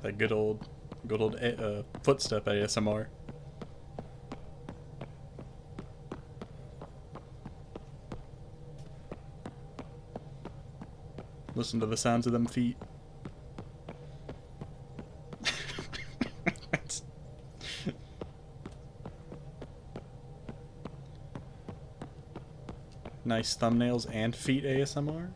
That good old footstep ASMR. Listen to the sounds of them feet. Nice thumbnails and feet ASMR.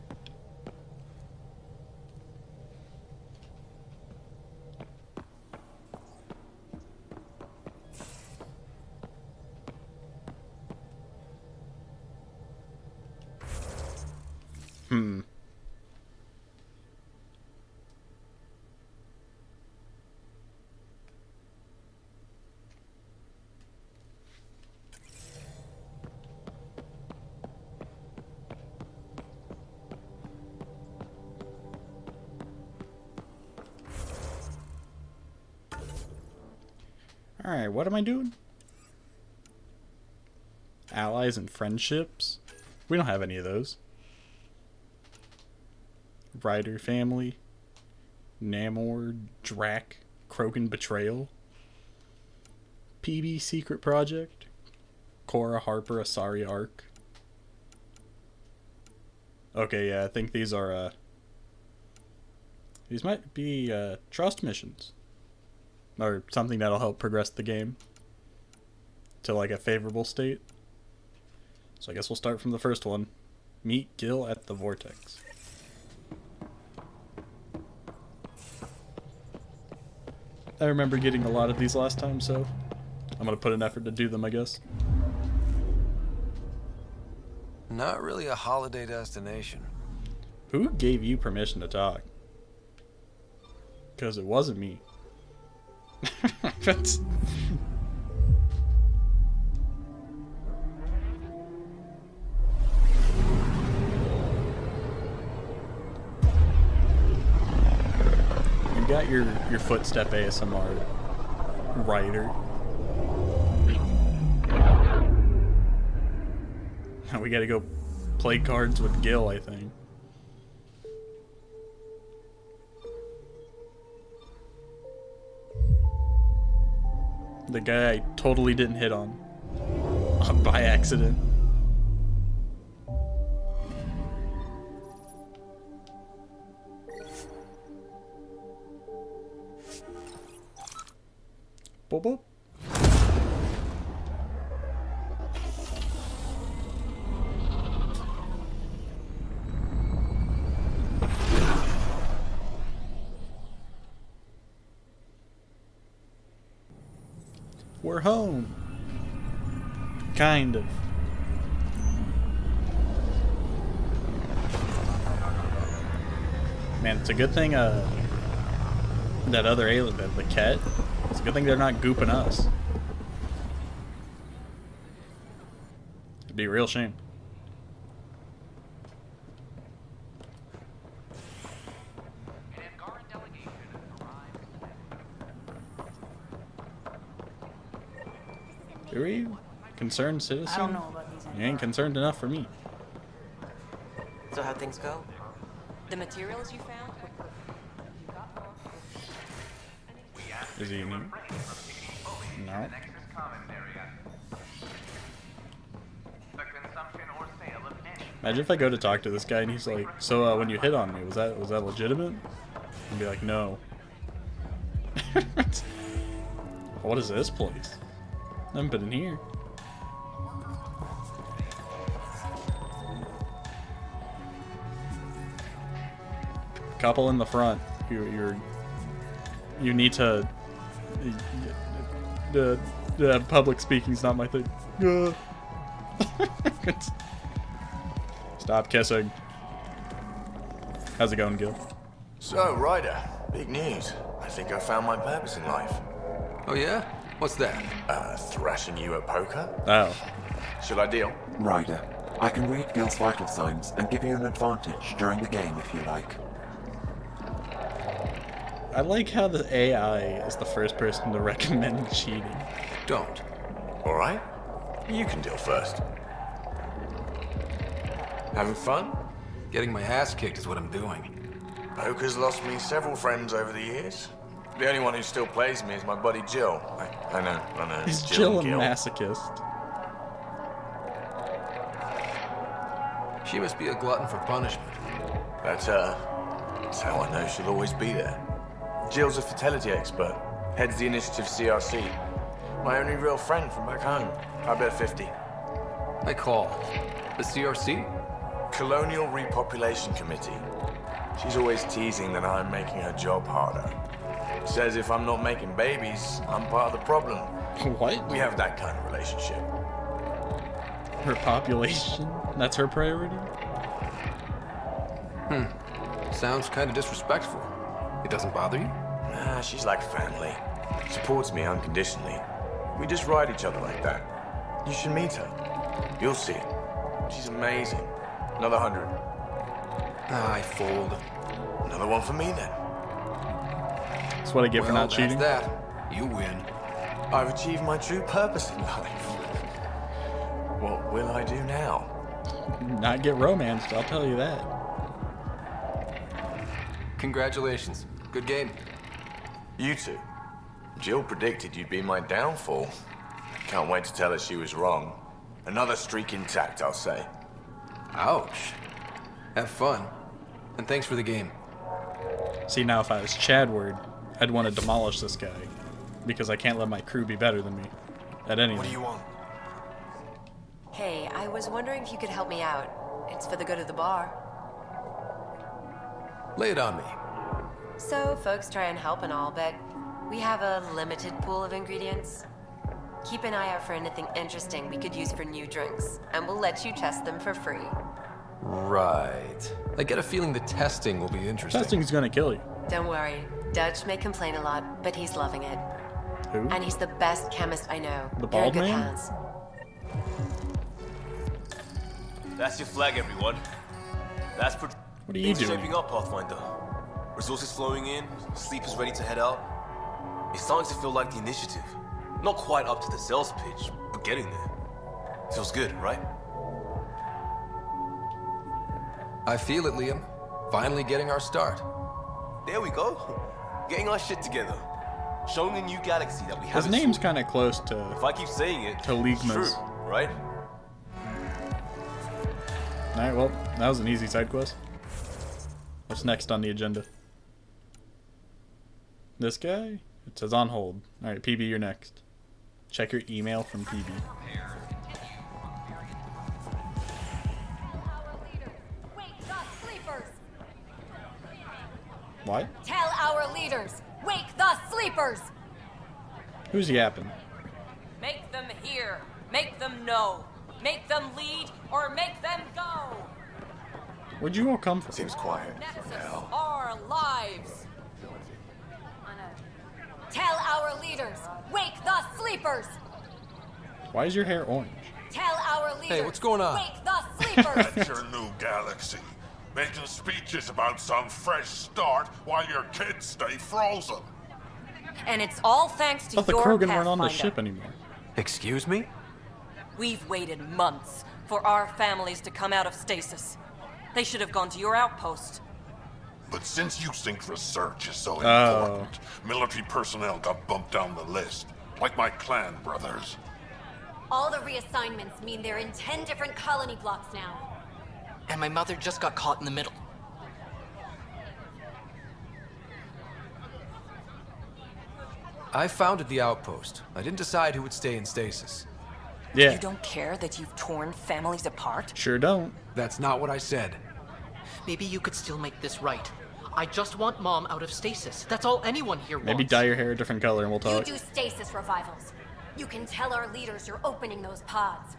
Alright, what am I doing? Allies and friendships? We don't have any of those. Ryder family. Namor, Drac, Krogan betrayal. PB secret project. Cora Harper Asari arc. Okay, yeah, I think these are these might be trust missions. Or something that'll help progress the game to like a favorable state. So I guess we'll start from the first one. Meet Gil at the Vortex. I remember getting a lot of these last time, so I'm gonna put an effort to do them, I guess. Not really a holiday destination. Who gave you permission to talk? Because it wasn't me. That's... You got your footstep ASMR, Ryder. Now we gotta go play cards with Gil, I think. The guy I totally didn't hit on. By accident. Boop boop. We're home. Kind of. Man, it's a good thing that other alien, the Kett, it's a good thing they're not gooping us. It'd be a real shame. Are you concerned citizen? I don't know about these. You ain't concerned enough for me. So how'd things go? The materials you found? Is he unique? No. Imagine if I go to talk to this guy and he's like, so when you hit on me, was that legitimate? I'd be like, no. What is this place? I haven't been in here. Couple in the front. You need to. The public speaking's not my thing. Stop kissing. How's it going, Gil? So, Ryder, big news. I think I found my purpose in life. Oh yeah? What's that? Thrashing you at poker? Oh. Should I deal? Ryder, I can read Gil's vital signs and give you an advantage during the game if you like. I like how the AI is the first person to recommend cheating. Don't. Alright. You can deal first. Having fun? Getting my ass kicked is what I'm doing. Poker's lost me several friends over the years. The only one who still plays me is my buddy Jill. I know. Is Jill Jill a and Gil. masochist? She must be a glutton for punishment. That's her. That's how I know she'll always be there. Jill's a fertility expert. Heads the initiative CRC. My only real friend from back home. I bet 50. I call. The CRC? Colonial Repopulation Committee. She's always teasing that I'm making her job harder. Says if I'm not making babies, I'm part of the problem. What? We have that kind of relationship. Her population? That's her priority? Sounds kind of disrespectful. It doesn't bother you? Nah, she's like family. Supports me unconditionally. We just ride each other like that. You should meet her. You'll see. She's amazing. Another 100. I fold. Another one for me then. That's what I get for not cheating. That's that. You win. I've achieved my true purpose in life. What will I do now? Not get romanced, I'll tell you that. Congratulations. Good game. You two. Jill predicted you'd be my downfall. Can't wait to tell her she was wrong. Another streak intact, I'll say. Ouch. Have fun. And thanks for the game. See, now if I was Chadward, I'd want to demolish this guy. Because I can't let my crew be better than me. At anything. What do you want? Hey, I was wondering if you could help me out. It's for the good of the bar. Lay it on me. So, folks try and help and all, but we have a limited pool of ingredients. Keep an eye out for anything interesting we could use for new drinks, and we'll let you test them for free. Right. I get a feeling the testing will be interesting. Testing's gonna kill you. Don't worry, Dutch may complain a lot, but he's loving it. Who? And he's the best chemist I know. The You're in bald good man? hands. That's your flag, everyone. That's What are you doing? shaping up, Pathfinder. Resources flowing in, sleepers ready to head out. It's starting to feel like the initiative. Not quite up to the sales pitch, but getting there. Feels good, right? I feel it, Liam. Finally getting our start. There we go. Getting our shit together. Showing a new galaxy that we His haven't name's seen. kind of close to If I keep saying it, Ligma's. it's true, right? Alright, well, that was an easy side quest. What's next on the agenda? This guy? It says on hold. Alright, PB, you're next. Check your email from PB. Wake the sleepers! What? Tell our leaders, wake the sleepers! Who's yapping? Make them hear. Make them know. Make them lead or make them go. Where'd you all come from? Seems quiet. Nexus our lives. Tell our leaders, wake the sleepers! Why is your hair orange? Tell our leaders, what's going on? wake the sleepers! That's your new galaxy. Making speeches about some fresh start while your kids stay frozen. And it's all thanks I to thought the your Krogan weren't on the Pathfinder. ship anymore. Excuse me? We've waited months for our families to come out of stasis. They should have gone to your outpost. But since you think research is so Oh. important, military personnel got bumped down the list. Like my clan brothers. All the reassignments mean they're in 10 different colony blocks now. And my mother just got caught in the middle. I founded the outpost. I didn't decide who would stay in stasis. Yeah, You don't care that you've torn families apart? sure don't. That's not what I said. Maybe you could still make this right. I just want Mom out of stasis. That's all anyone here wants. Maybe dye your hair a different color and we'll You talk. do stasis revivals. You can tell our leaders you're opening those pods.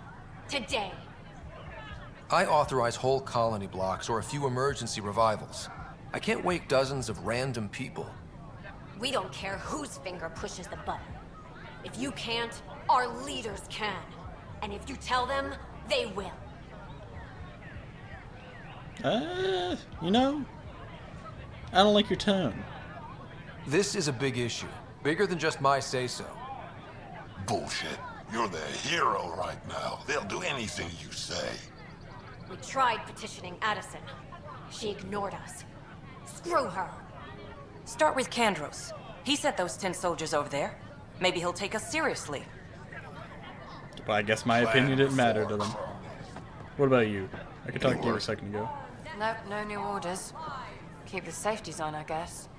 Today. I authorize whole colony blocks or a few emergency revivals. I can't wake dozens of random people. We don't care whose finger pushes the button. If you can't, our leaders can. And if you tell them, they will. You know, I don't like your tone. This is a big issue. Bigger than just my say-so. Bullshit. You're the hero right now. They'll do anything you say. We tried petitioning Addison. She ignored us. Screw her. Start with Kandros. He sent those 10 soldiers over there. Maybe he'll take us seriously. Well, I guess my opinion didn't matter to them. What about you? I could talk to you a second ago. Nope, no new orders. Keep the safeties on, I guess.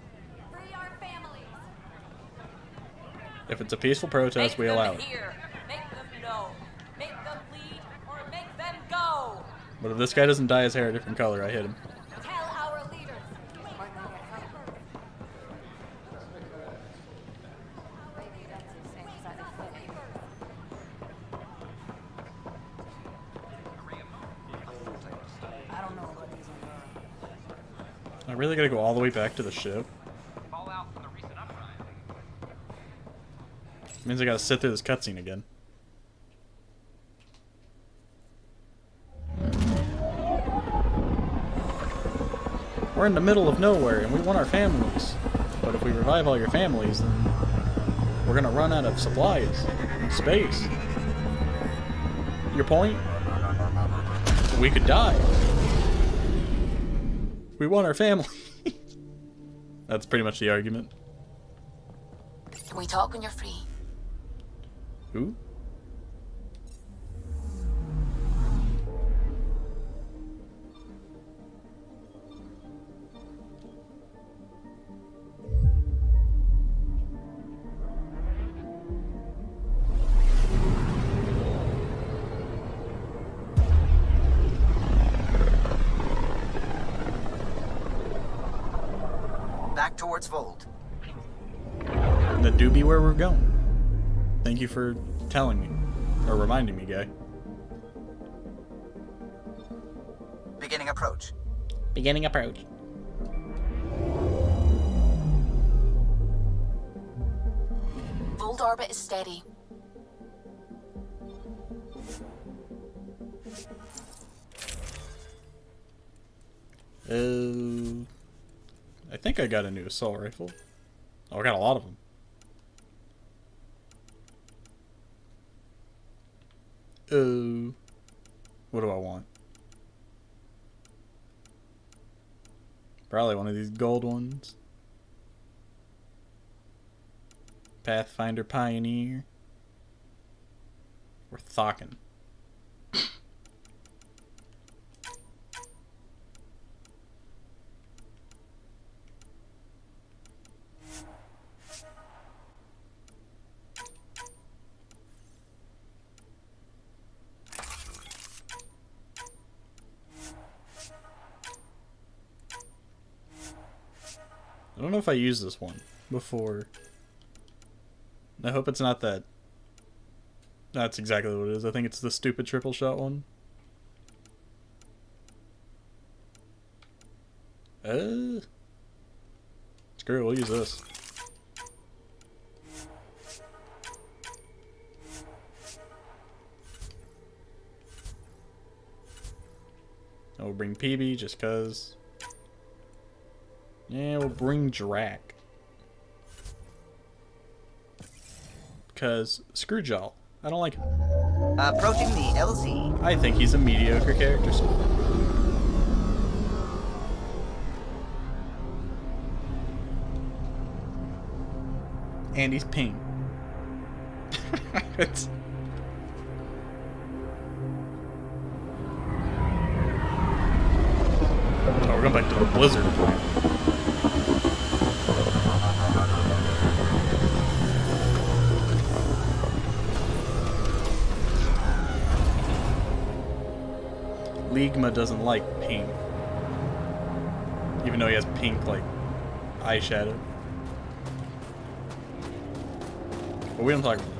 If it's a peaceful protest, we allow it. Make them know. Make them lead or make them go. But if this guy doesn't dye his hair a different color, I hit him. Tell our leaders. I really gotta go all the way back to the ship. Means I gotta sit through this cutscene again. We're in the middle of nowhere and we want our families. But if we revive all your families, then we're gonna run out of supplies and space. Your point? We could die. We want our family. That's pretty much the argument. Can we talk when you're free? Who? Back towards Vold. That do be where we're going. Thank you for telling me. Or reminding me, guy. Beginning approach. Beginning approach. Vold orbit is steady. I think I got a new assault rifle. Oh, I got a lot of them. What do I want? Probably one of these gold ones. Pathfinder Pioneer. Or Thockin. I don't know if I used this one before. I hope it's not that. That's exactly what it is. I think it's the stupid triple shot one. Screw it, we'll use this. We'll bring PB just cause. Yeah, we'll bring Drac. Because screw Jal. I don't like him. Approaching the LZ. I think he's a mediocre character. So. And he's pink. It's... Oh, we're going back to the Blizzard planet. Ligma doesn't like pink. Even though he has pink, like, eyeshadow. But we don't talk about it.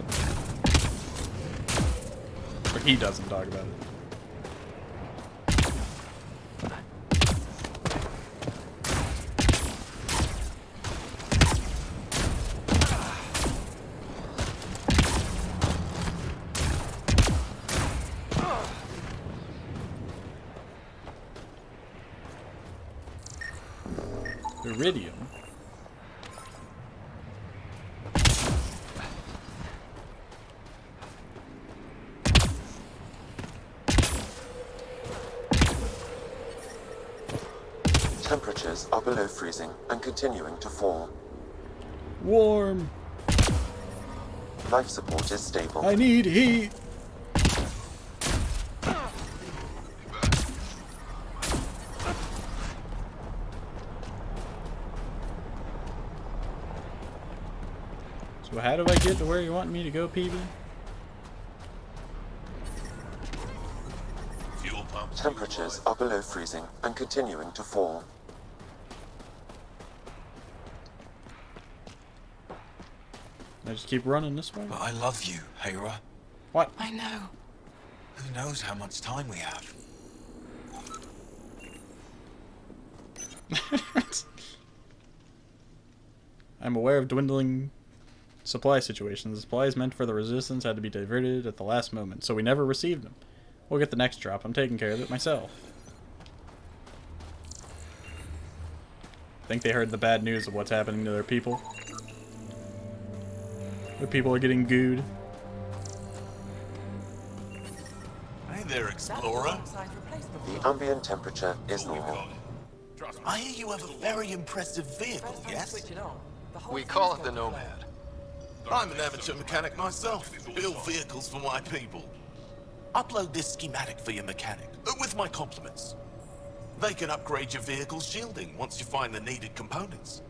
Or he doesn't talk about it. Iridium. Temperatures are below freezing and continuing to fall. Warm. Life support is stable. I need heat. So how do I get to where you want me to go, PB? Temperatures are below freezing and continuing to fall. I just keep running this way. But I love you, Hera. What? I know. Who knows how much time we have? I'm aware of dwindling supply situations. The supplies meant for the Resistance had to be diverted at the last moment, so we never received them. We'll get the next drop. I'm taking care of it myself. Think they heard the bad news of what's happening to their people? Their people are getting gooed. Hey there, Explorer. The ambient temperature is normal. I hear you have a very impressive vehicle, yes? We call it the Nomad. I'm an amateur mechanic myself. Build vehicles for my people. Upload this schematic for your mechanic, with my compliments. They can upgrade your vehicle's shielding once you find the needed components.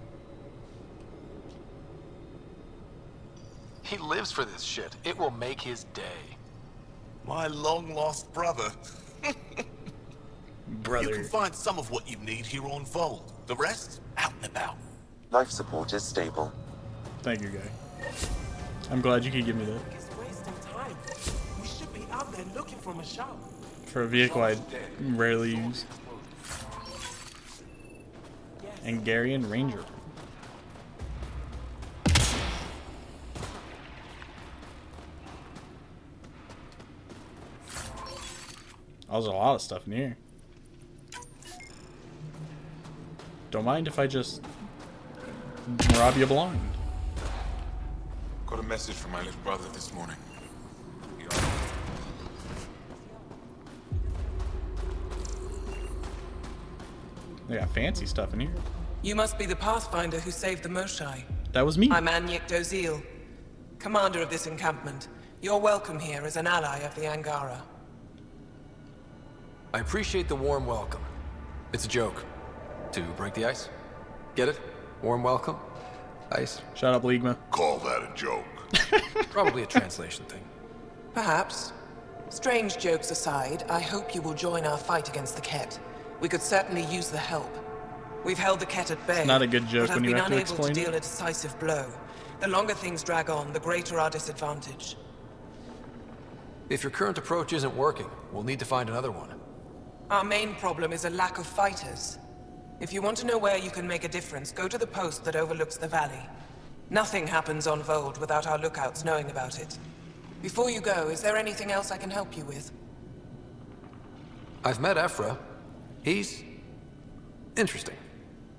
He lives for this shit. It will make his day. My long-lost brother. Brother. You can find some of what you need here on Vold. The rest, out and about. Life support is stable. Thank you, guy. I'm glad you could give me that. It's wasting time. We should be out there looking for Michelle. For a vehicle I rarely use. Angarian Ranger. Oh, there's a lot of stuff in here. Don't mind if I just rob you blind. Got a message from my little brother this morning. They got fancy stuff in here. You must be the Pathfinder who saved the Moshai. That was me. I'm Anyek Dozil, commander of this encampment. You're welcome here as an ally of the Angara. I appreciate the warm welcome. It's a joke. To break the ice. Get it? Warm welcome. Ice. Shut up, Ligma. Call that a joke. Probably a translation thing. Perhaps. Strange jokes aside, I hope you will join our fight against the Kett. We could certainly use the help. We've held the Kett at bay. It's not a good joke but when you have to been explain unable to deal it. a decisive blow. The longer things drag on, the greater our disadvantage. If your current approach isn't working, we'll need to find another one. Our main problem is a lack of fighters. If you want to know where you can make a difference, go to the post that overlooks the valley. Nothing happens on Vold without our lookouts knowing about it. Before you go, is there anything else I can help you with? I've met Ephra. He's interesting.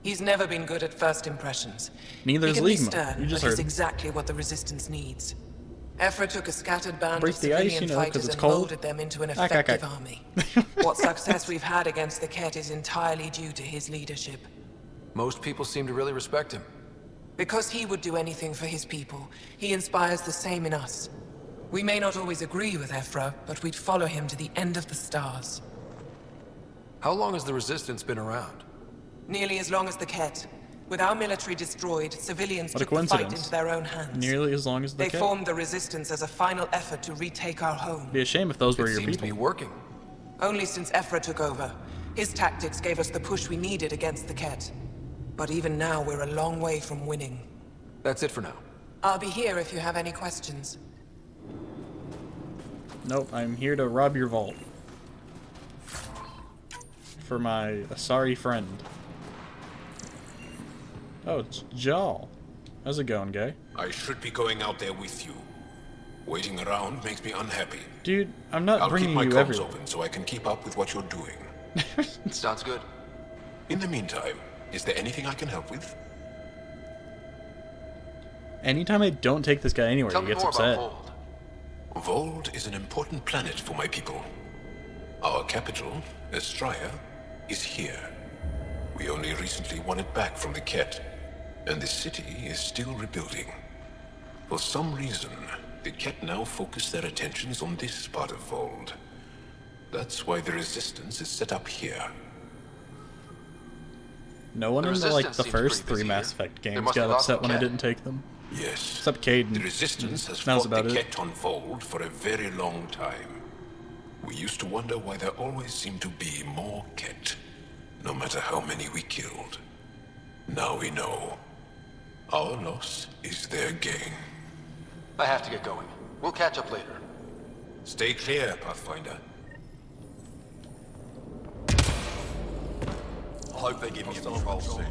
He's never been good at first impressions. Neither he is can be Ligma. stern, You just but he's heard. exactly what the Resistance needs. Ephra took a scattered band Break of the ice, civilian you know, 'cause fighters it's and cold. molded them into an Okay. effective army. What success we've had against the Kett is entirely due to his leadership. Most people seem to really respect him. Because he would do anything for his people, he inspires the same in us. We may not always agree with Ephra, but we'd follow him to the end of the stars. How long has the Resistance been around? Nearly as long as the Kett. With our military destroyed, civilians What a took the fight coincidence. into their own hands. Nearly as long as the They Kett. formed the Resistance as a final effort to retake our home. Be a shame if those were It your seems people. to be working. Only since Ephra took over. His tactics gave us the push we needed against the Kett. But even now, we're a long way from winning. That's it for now. I'll be here if you have any questions. Nope, I'm here to rob your vault. For my sorry friend. Oh, it's Jal. How's it going, guy? I should be going out there with you. Waiting around makes me unhappy. Dude, I'm not I'll bringing keep my you comms everywhere. open so I can keep up with what you're doing. Sounds good. In the meantime, is there anything I can help with? Anytime I don't take this guy anywhere, Tell he me gets more upset. about Vold is an important planet for my people. Our capital, Estraya, is here. We only recently won it back from the Kett. and the city is still rebuilding. For some reason, the Kett now focus their attentions on this part of Vold. That's why the Resistance is set up here. No one in the first 3 Mass Effect games got upset when I didn't take them. Yes. Except Caden. The Resistance has That was fought about the it. Kett on Vold for a very long time. We used to wonder why there always seemed to be more Kett, no matter how many we killed. Now we know. Our loss is their gain. I have to get going. We'll catch up later. Stay clear, Pathfinder. I hope they give me a patrol soon.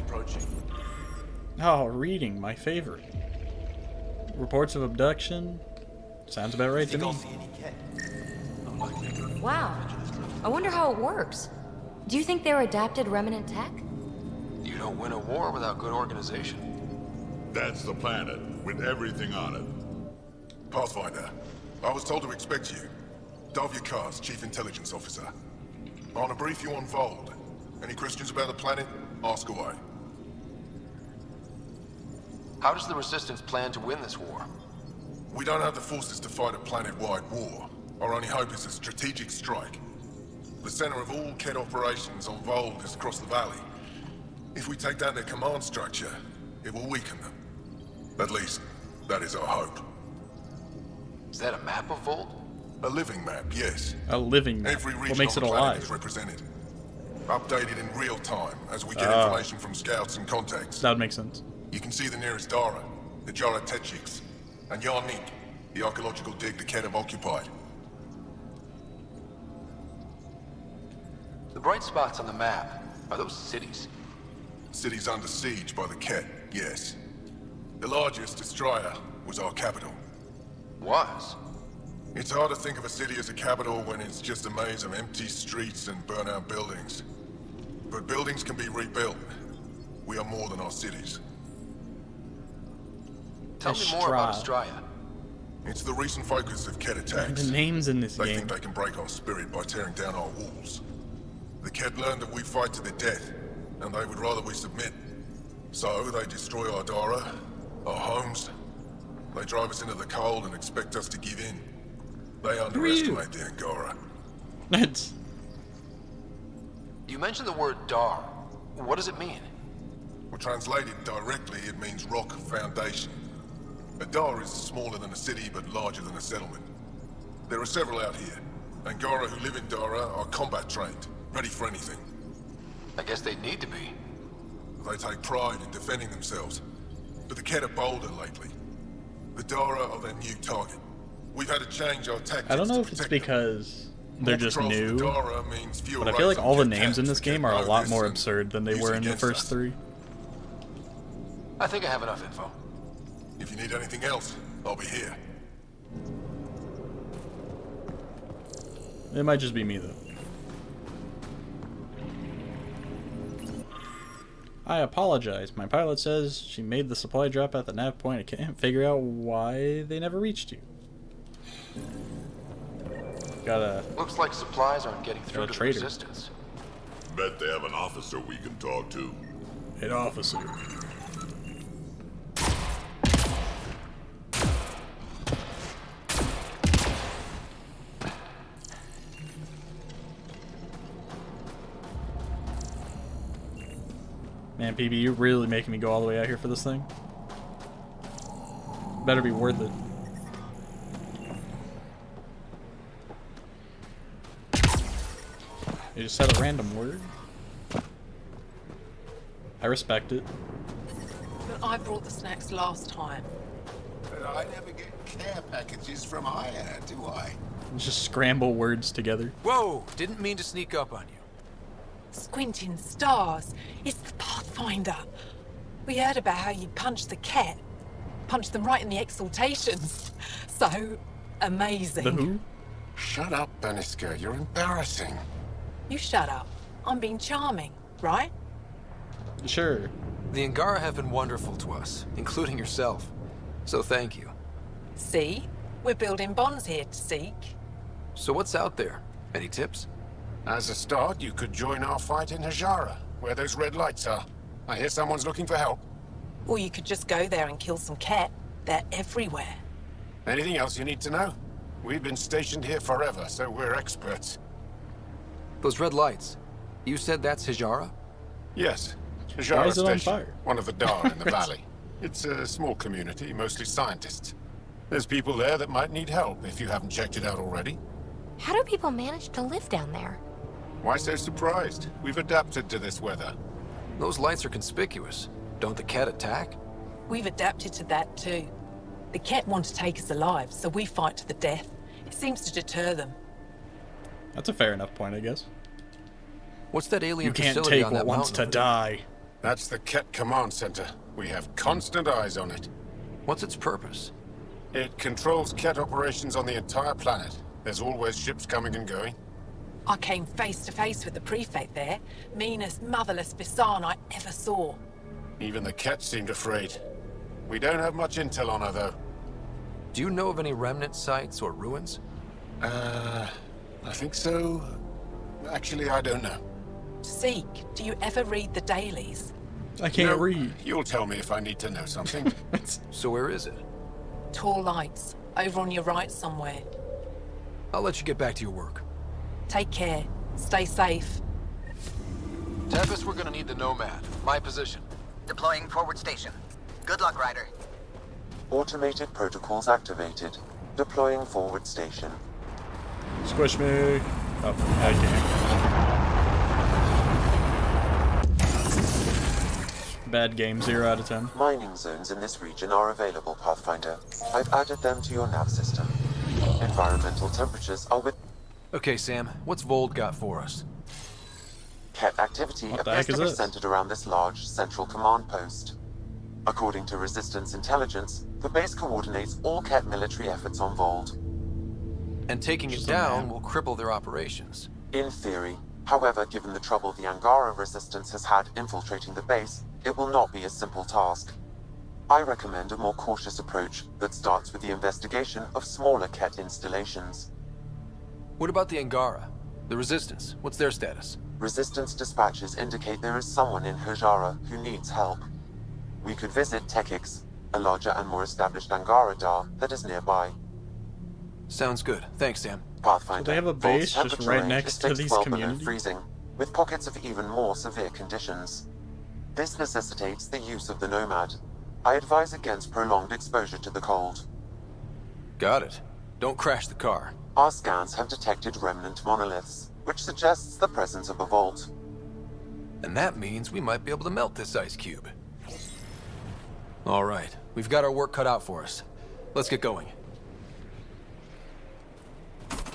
Oh, reading, my favorite. Reports of abduction. Sounds about right to me. Wow. I wonder how it works. Do you think they're adapted remnant tech? You don't win a war without good organization. That's the planet, with everything on it. Pathfinder, I was told to expect you. Davia Kars, Chief Intelligence Officer. I want to brief you on Vold. Any questions about the planet? Ask away. How does the Resistance plan to win this war? We don't have the forces to fight a planet-wide war. Our only hope is a strategic strike. The center of all Kett operations on Vold is across the valley. If we take down their command structure, it will weaken them. At least, that is our hope. Is that a map of Vold? A living map, yes. A living map. Every region What makes on it the planet alive? is represented. Updated in real time as we get information from scouts and contacts. That would make sense. You can see the nearest Dara, the Jara Tetchiks, and Yarnik, the archaeological dig the Kett have occupied. The bright spots on the map, are those cities? Cities under siege by the Kett, yes. The largest, Estraya, was our capital. Was? It's hard to think of a city as a capital when it's just a maze of empty streets and burnt-out buildings. But buildings can be rebuilt. We are more than our cities. Tell me more about Estraya. It's the recent focus of Kett attacks. The names in this They game. think they can break our spirit by tearing down our walls. The Kett learned that we fight to the death, and they would rather we submit. So they destroy our Dara, our homes. They drive us into the cold and expect us to give in. They underestimate the Angara. That's... You mentioned the word Dar. What does it mean? Well, translated directly, it means rock foundation. A Dar is smaller than a city, but larger than a settlement. There are several out here. Angara who live in Dara are combat trained, ready for anything. I guess they need to be. They take pride in defending themselves. But the Kett are bolder lately. The Dara are their new target. We've had to change our tactics. I don't know to if it's protect them. because they're just Patrols for new, the Dara means fewer but I feel like raids all the on Kett names in tanks this for game Kett are a lot locusts more and absurd than they use were it in the against first us. 3. I think I have enough info. If you need anything else, I'll be here. It might just be me, though. I apologize. My pilot says she made the supply drop at the nav point. I can't figure out why they never reached you. Gotta... Looks like supplies aren't getting through to the traitor. Resistance. Bet they have an officer we can talk to. An officer. Man, PB, you're really making me go all the way out here for this thing. Better be worth it. You just said a random word. I respect it. But I brought the snacks last time. But I never get care packages from Aya, do I? Just scramble words together. Whoa! Didn't mean to sneak up on you. Squinting stars. It's the Pathfinder. We heard about how you punched the Kett. Punched them right in the exaltations. So amazing. The who? Shut up, Beniska. You're embarrassing. You shut up. I'm being charming, right? Sure. The Angara have been wonderful to us, including yourself. So thank you. See? We're building bonds here to seek. So what's out there? Any tips? As a start, you could join our fight in Hajara, where those red lights are. I hear someone's looking for help. Or you could just go there and kill some Kett. They're everywhere. Anything else you need to know? We've been stationed here forever, so we're experts. Those red lights. You said that's Hijara? Yes. Why Angara is it on Station, fire? one of the Dar in the valley. It's a small community, mostly scientists. There's people there that might need help if you haven't checked it out already. How do people manage to live down there? Why so surprised? We've adapted to this weather. Those lights are conspicuous. Don't the Kett attack? We've adapted to that too. The Kett want to take us alive, so we fight to the death. It seems to deter them. That's a fair enough point, I guess. What's that alien You can't facility take on what that wants mountain to over die. That's the Kett Command Center. We have constant eyes on it. What's its purpose? It controls Kett operations on the entire planet. There's always ships coming and going. I came face to face with the prefect there. Meanest, motherless Bisan I ever saw. Even the Kett seemed afraid. We don't have much intel on her, though. Do you know of any remnant sites or ruins? I think so. Actually, I don't know. Seek, do you ever read the dailies? I can't read. You'll tell me if I need to know something. So where is it? Tall lights, over on your right somewhere. I'll let you get back to your work. Take care. Stay safe. Tempest, we're gonna need the Nomad. My position. Deploying forward station. Good luck, Ryder. Automated protocols activated. Deploying forward station. Squish me. Oh, I can't. Bad game, 0 out of 10. Mining zones in this region are available, Pathfinder. I've added them to your nav system. Environmental temperatures are with... Okay, Sam, what's Vold got for us? Kett activity appears to be centered around this large central command post. According to Resistance intelligence, the base coordinates all Kett military efforts on Vold. And taking it down will cripple their operations. In theory. However, given the trouble the Angara Resistance has had infiltrating the base, it will not be a simple task. I recommend a more cautious approach that starts with the investigation of smaller Kett installations. What about the Angara? The Resistance, what's their status? Resistance dispatches indicate there is someone in Hijara who needs help. We could visit Tekix, a larger and more established Angara Dar that is nearby. Sounds good. Thanks, Sam. Pathfinder. So they have a base just right next to these communities? Freezing, with pockets of even more severe conditions. This necessitates the use of the Nomad. I advise against prolonged exposure to the cold. Got it. Don't crash the car. Our scans have detected remnant monoliths, which suggests the presence of a vault. And that means we might be able to melt this ice cube. All right, we've got our work cut out for us. Let's get going.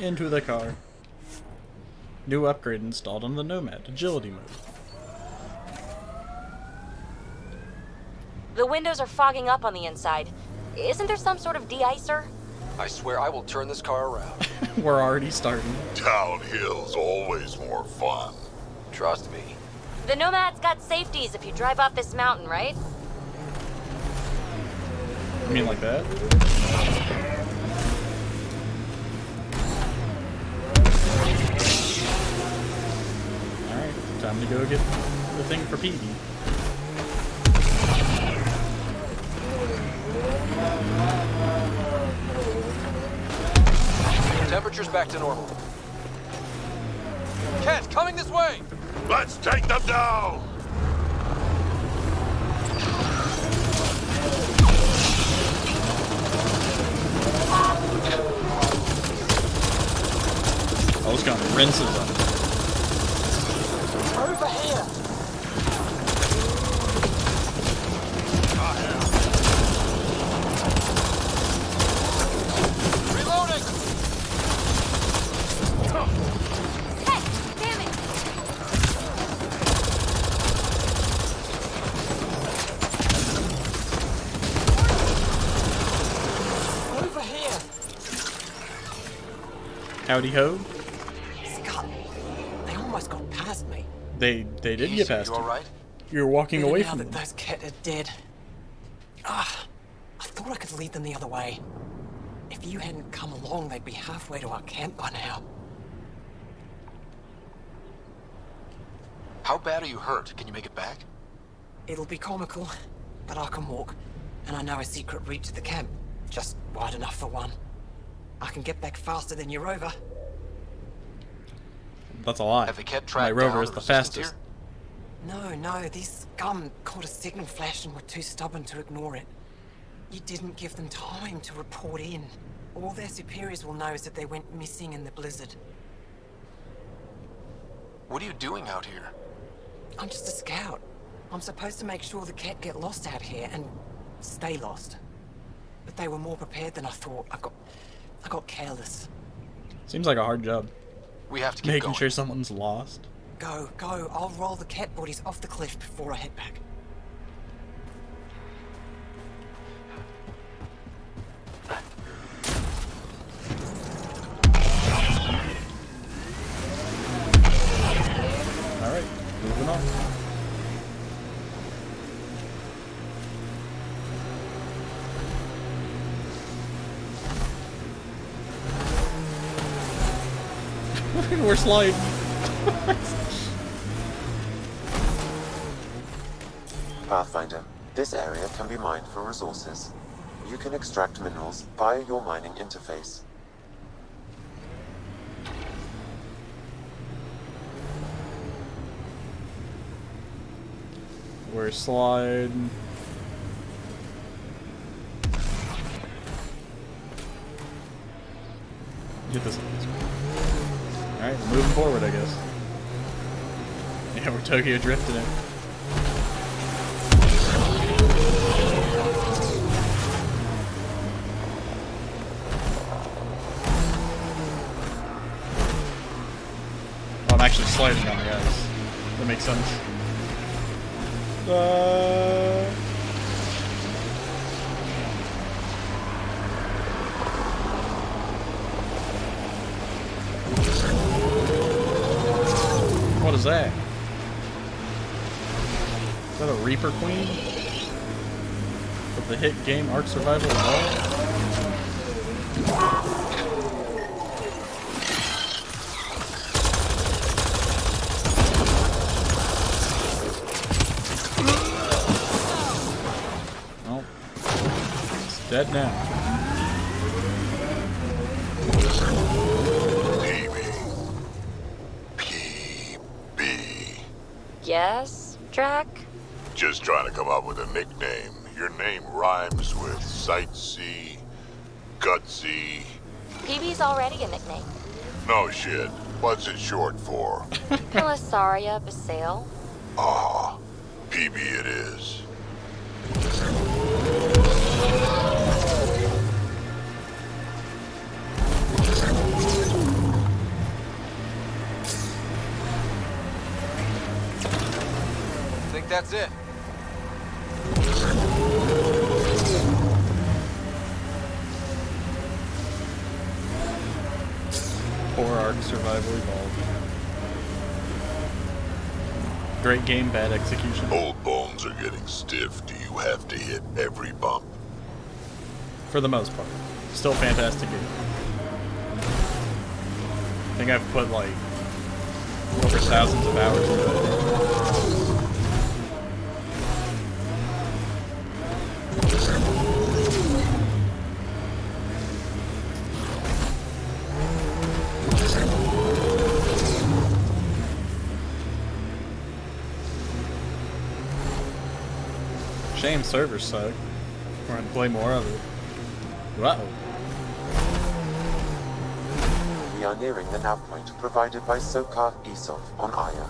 Into the car. New upgrade installed on the Nomad, agility mode. The windows are fogging up on the inside. Isn't there some sort of de-icer? I swear I will turn this car around. We're already starting. Downhill's always more fun. Trust me. The Nomad's got safeties if you drive off this mountain, right? You mean like that? Alright, time to go get the thing for Petey. Temperature's back to normal. Kett, coming this way! Let's take them down! I was gonna rinse it up. Over here! Reloading! Hey, damn it! Over here! Howdy ho. Scott, they almost got past me. They did get past you. you. All right? You're walking Even away now from that them. those Kett are dead. I thought I could lead them the other way. If you hadn't come along, they'd be halfway to our camp by now. How bad are you hurt? Can you make it back? It'll be comical. but I can walk, and I know a secret route to the camp. Just wide enough for one. I can get back faster than your rover. That's a lie. Have the Kett My tracked rover down is the the resistance fastest. No, these scum caught a signal flash and were too stubborn to ignore it. You didn't give them time to report in. All their superiors will know is that they went missing in the blizzard. What are you doing out here? I'm just a scout. I'm supposed to make sure the Kett get lost out here and stay lost. But they were more prepared than I thought. I got careless. Seems like a hard job. We have to keep Making going. sure someone's lost. Go. I'll roll the Kett bodies off the cliff before I head back. Alright, moving on. We're sliding. Pathfinder, this area can be mined for resources. You can extract minerals via your mining interface. We're sliding. Get this one. Alright, we're moving forward, I guess. Yeah, we're Tokyo drifting it. Oh, I'm actually sliding on the ice. That makes sense. What is that? Is that a Reaper Queen? With the hit game Ark Survival Evolved? Well, it's dead now. Yes, Drac? Just trying to come up with a nickname. Your name rhymes with sightsee, gutsy. PB's already a nickname. No shit. What's it short for? Pelisaria Basale. Ah, PB it is. I think that's it. Poor Ark Survival Evolved. Great game, bad execution. Old bones are getting stiff. Do you have to hit every bump? For the most part. Still fantastic game. I think I've put like over thousands of hours into it. Shame servers suck. We're gonna play more of it. Uh-oh. We are nearing the nav point provided by Sokar Isov on Aya.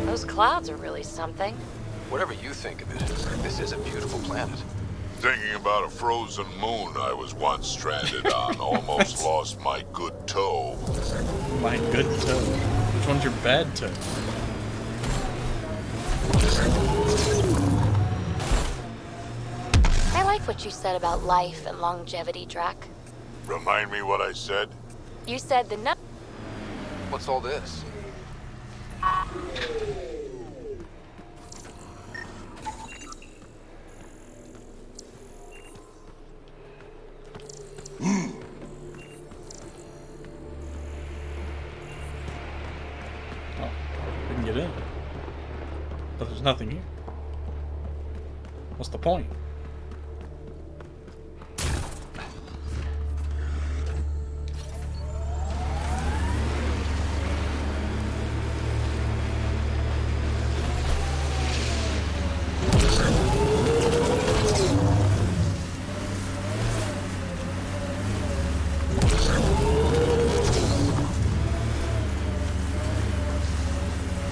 Those clouds are really something. Whatever you think of it, this is a beautiful planet. Thinking about a frozen moon I was once stranded on. Almost lost my good toe. My good toe. Which one's your bad toe? I like what you said about life and longevity, Drac. Remind me what I said? You said the What's all this? nothing here. What's the point?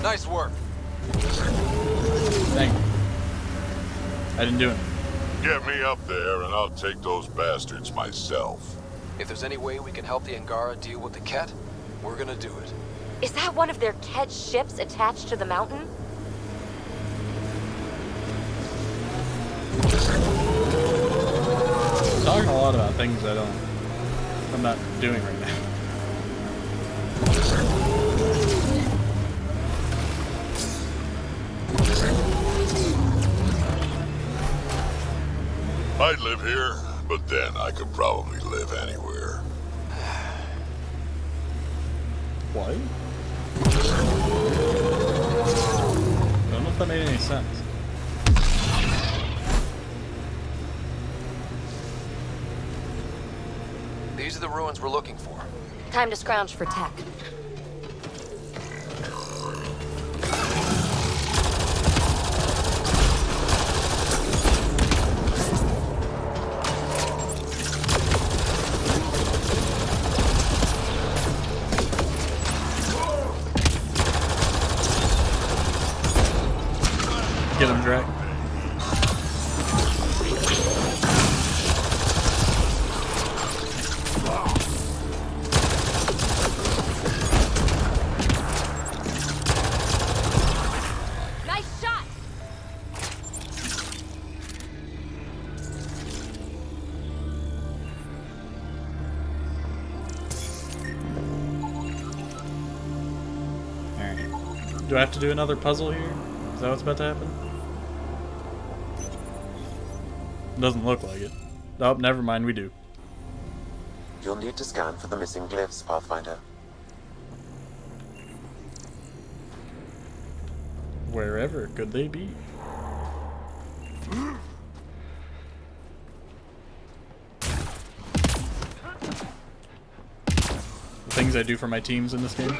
Nice work. Thank you. I didn't do it. Get me up there and I'll take those bastards myself. If there's any way we can help the Angara deal with the Kett, we're gonna do it. Is that one of their Kett ships attached to the mountain? Talking a lot about things I'm not doing right now. I'd live here, but then I could probably live anywhere. What? I don't know if that made any sense. These are the ruins we're looking for. Time to scrounge for tech. Get him, Drake. Nice shot! Alright. Do I have to do another puzzle here? Is that what's about to happen? Doesn't look like it. Oh, never mind, we do. You'll need to scan for the missing glyphs, Pathfinder. Wherever could they be? The things I do for my teams in this game.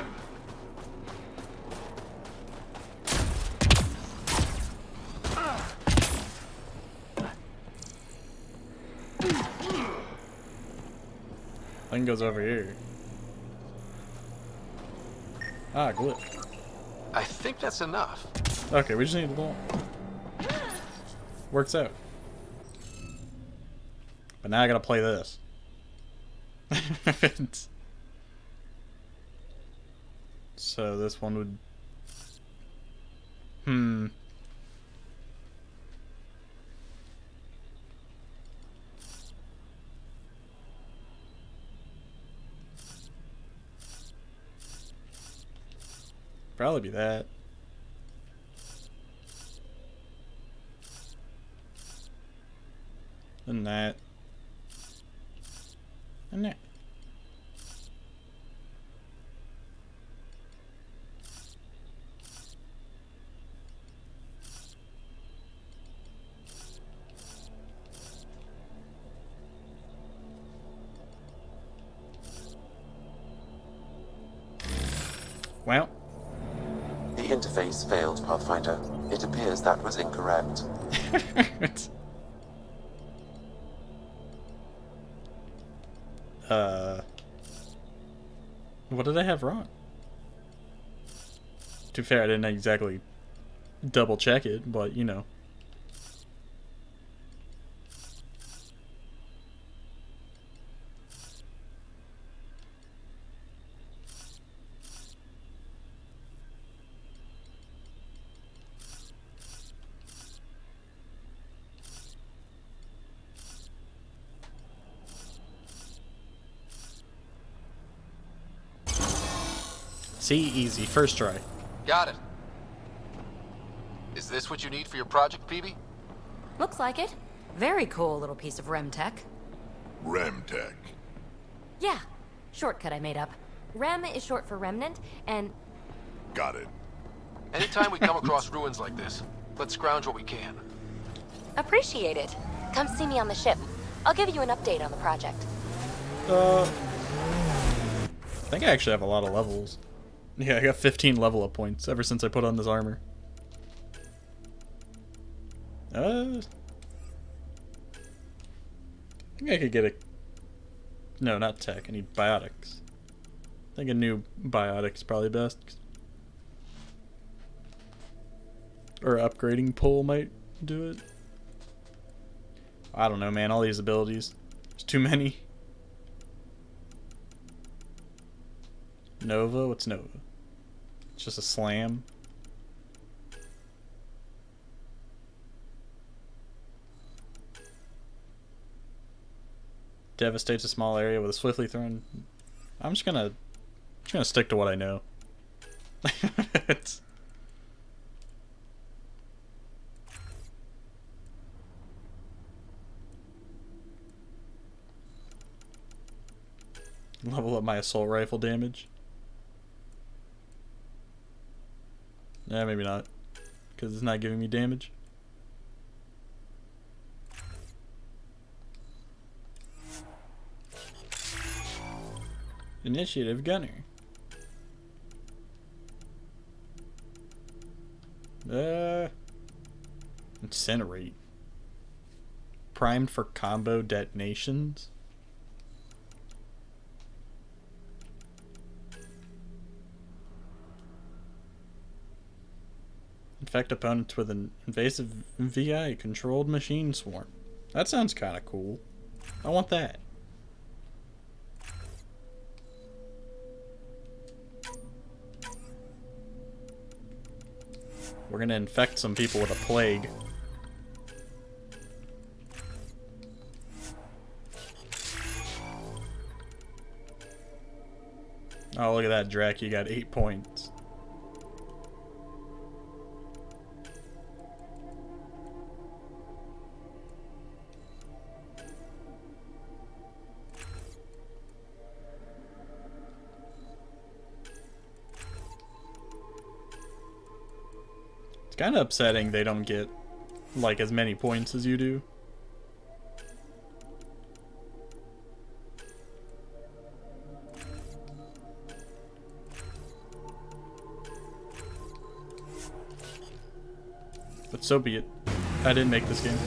Thing goes over here. Ah, glyph. I think that's enough. Okay, we just need one. Works out. But now I gotta play this. So this one would... Probably be that. And that. And that. Well. The interface failed, Pathfinder. It appears that was incorrect. What did I have wrong? To be fair, I didn't exactly double check it, but you know. See, easy. First try. Got it. Is this what you need for your project, Phoebe? Looks like it. Very cool little piece of REM tech. REM tech. Yeah, shortcut I made up. REM is short for remnant, and... Got it. Anytime we come across ruins like this, Let's scrounge what we can. Appreciate it. Come see me on the ship. I'll give you an update on the project. I think I actually have a lot of levels. Yeah, I got 15 level up points ever since I put on this armor. I think I could get a... No, not tech. I need biotics. I think a new biotic's probably best. Or upgrading pull might do it. I don't know, man. All these abilities. There's too many. Nova? What's Nova? It's just a slam. Devastates a small area with a swiftly thrown. I'm just gonna stick to what I know. It's... Level up my assault rifle damage. Yeah, maybe not, because it's not giving me damage. Initiative Gunner. Incinerate. Primed for combo detonations. Infect opponents with an invasive VI controlled machine swarm. That sounds kind of cool. I want that. We're gonna infect some people with a plague. Oh, look at that, Drac. You got 8 points. It's kind of upsetting they don't get, like, as many points as you do. But so be it. I didn't make this game.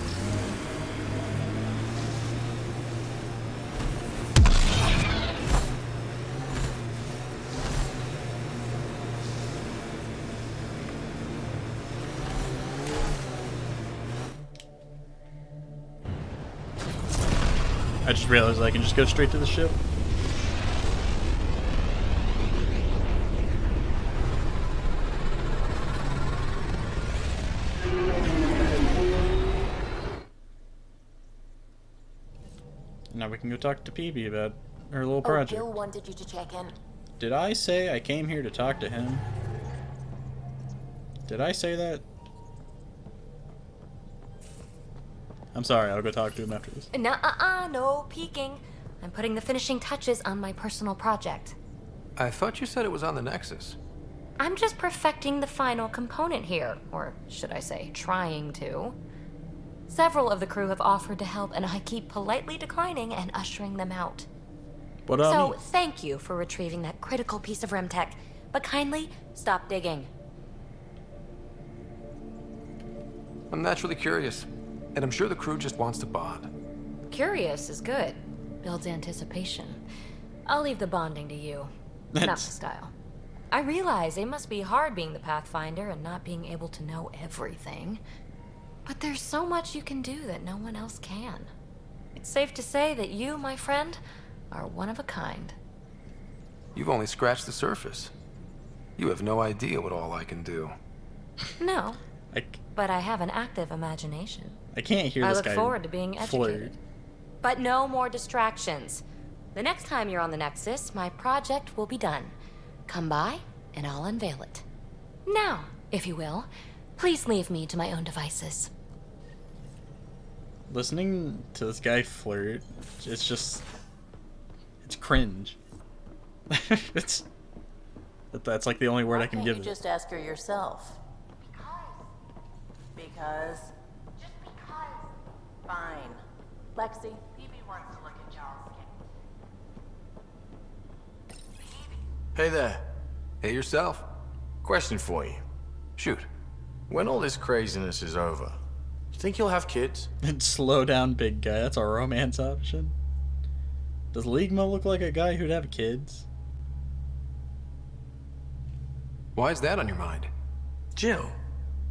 I just realized I can just go straight to the ship. Now we can go talk to PB about her little project. Bill wanted you to check in. Did I say I came here to talk to him? Did I say that? I'm sorry, I'll go talk to him after this. No peeking. I'm putting the finishing touches on my personal project. I thought you said it was on the Nexus. I'm just perfecting the final component here, or should I say, trying to. Several of the crew have offered to help, and I keep politely declining and ushering them out. So, thank you for retrieving that critical piece of Remtech, but kindly stop digging. I'm naturally curious, and I'm sure the crew just wants to bond. Curious is good. Builds anticipation. I'll leave the bonding to you. Not my style. I realize it must be hard being the Pathfinder and not being able to know everything. But there's so much you can do that no one else can. It's safe to say that you, my friend, are one of a kind. You've only scratched the surface. You have no idea what all I can do. No, but I have an active imagination. I can't hear this guy I look forward to being educated. But no more distractions. The next time you're on the Nexus, my project will be done. Come by, and I'll unveil it. Now, if you will, please leave me to my own devices. Listening to this guy flirt, it's cringe. That's like the only word I can give You it. just ask her yourself. Because? Just because. Fine. Lexi, Phoebe wants to look at y'all's skin. Hey there. Hey yourself. Question for you. Shoot. When all this craziness is over, you think you'll have kids? And slow down, big guy. That's a romance option. Does Ligma look like a guy who'd have kids? Why is that on your mind? Jill,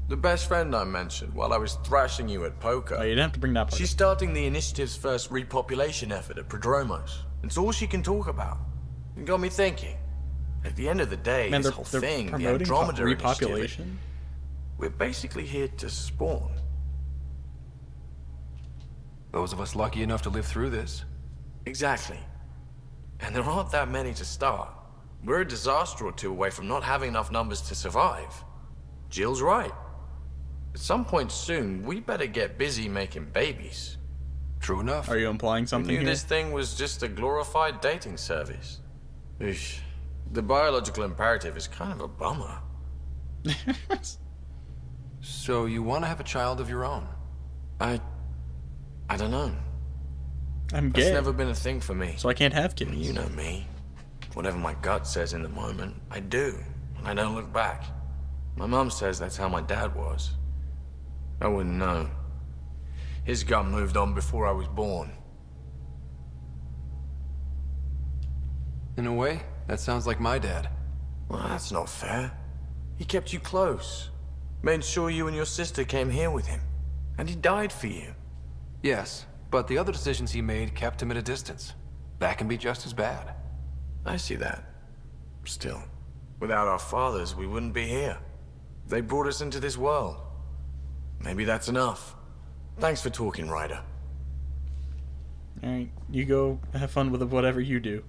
the best friend I mentioned while I was thrashing you at poker. Oh, you didn't have to bring that up. She's starting the initiative's first repopulation effort at Prodromos. It's all she can talk about. It got me thinking. At the end of the day, Man, this whole they're thing, the promoting Andromeda repopulation. initiative, we're basically here to spawn. Those of us lucky enough to live through this. Exactly. And there aren't that many to start. We're a disaster or two away from not having enough numbers to survive. Jill's right. At some point soon, we better get busy making babies. True enough. Are you implying something We knew here? this thing was just a glorified dating service. Eesh. The biological imperative is kind of a bummer. So you want to have a child of your own? I don't know. I'm gay. It's never been a thing for me. So I can't have kids. You know me. Whatever my gut says in the moment, I do. And I don't look back. My mum says that's how my dad was. I wouldn't know. His gut moved on before I was born. In a way, that sounds like my dad. Well, that's not fair. He kept you close. Made sure you and your sister came here with him. And he died for you. Yes, but the other decisions he made kept him at a distance. That can be just as bad. I see that. Still, without our fathers, we wouldn't be here. They brought us into this world. Maybe that's enough. Thanks for talking, Ryder. Alright, you go have fun with whatever you do.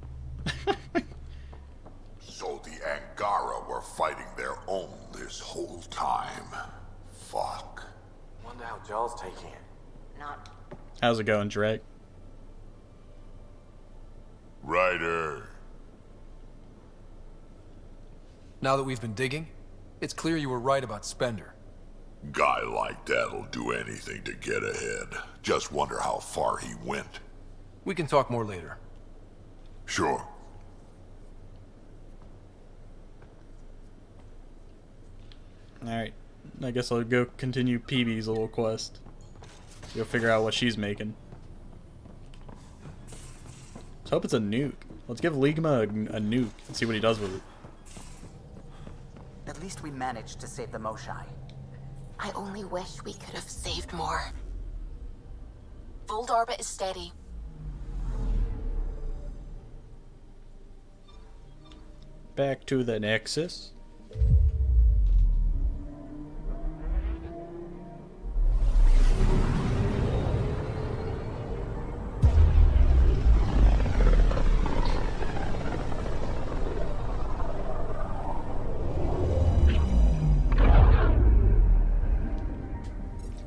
So the Angara were fighting their own this whole time. Fuck. Wonder how Jarl's taking it. Not. How's it going, Drake? Ryder. Now that we've been digging, it's clear you were right about Spender. Guy like that'll do anything to get ahead. Just wonder how far he went. We can talk more later. Sure. Alright, I guess I'll go continue PB's little quest. Go figure out what she's making. Let's hope it's a nuke. Let's give Ligma a nuke and see what he does with it. At least we managed to save the Moshai. I only wish we could have saved more. Fold orbit is steady. Back to the Nexus.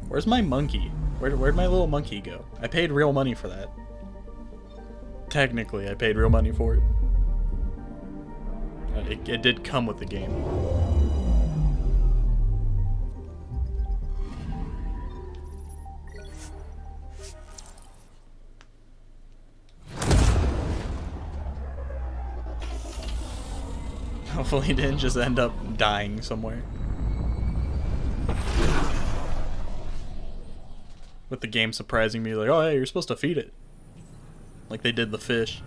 Where's my monkey? Where'd my little monkey go? I paid real money for that. Technically, I paid real money for it. It did come with the game. Hopefully he didn't just end up dying somewhere. With the game surprising me like, oh hey, you're supposed to feed it. Like they did the fish.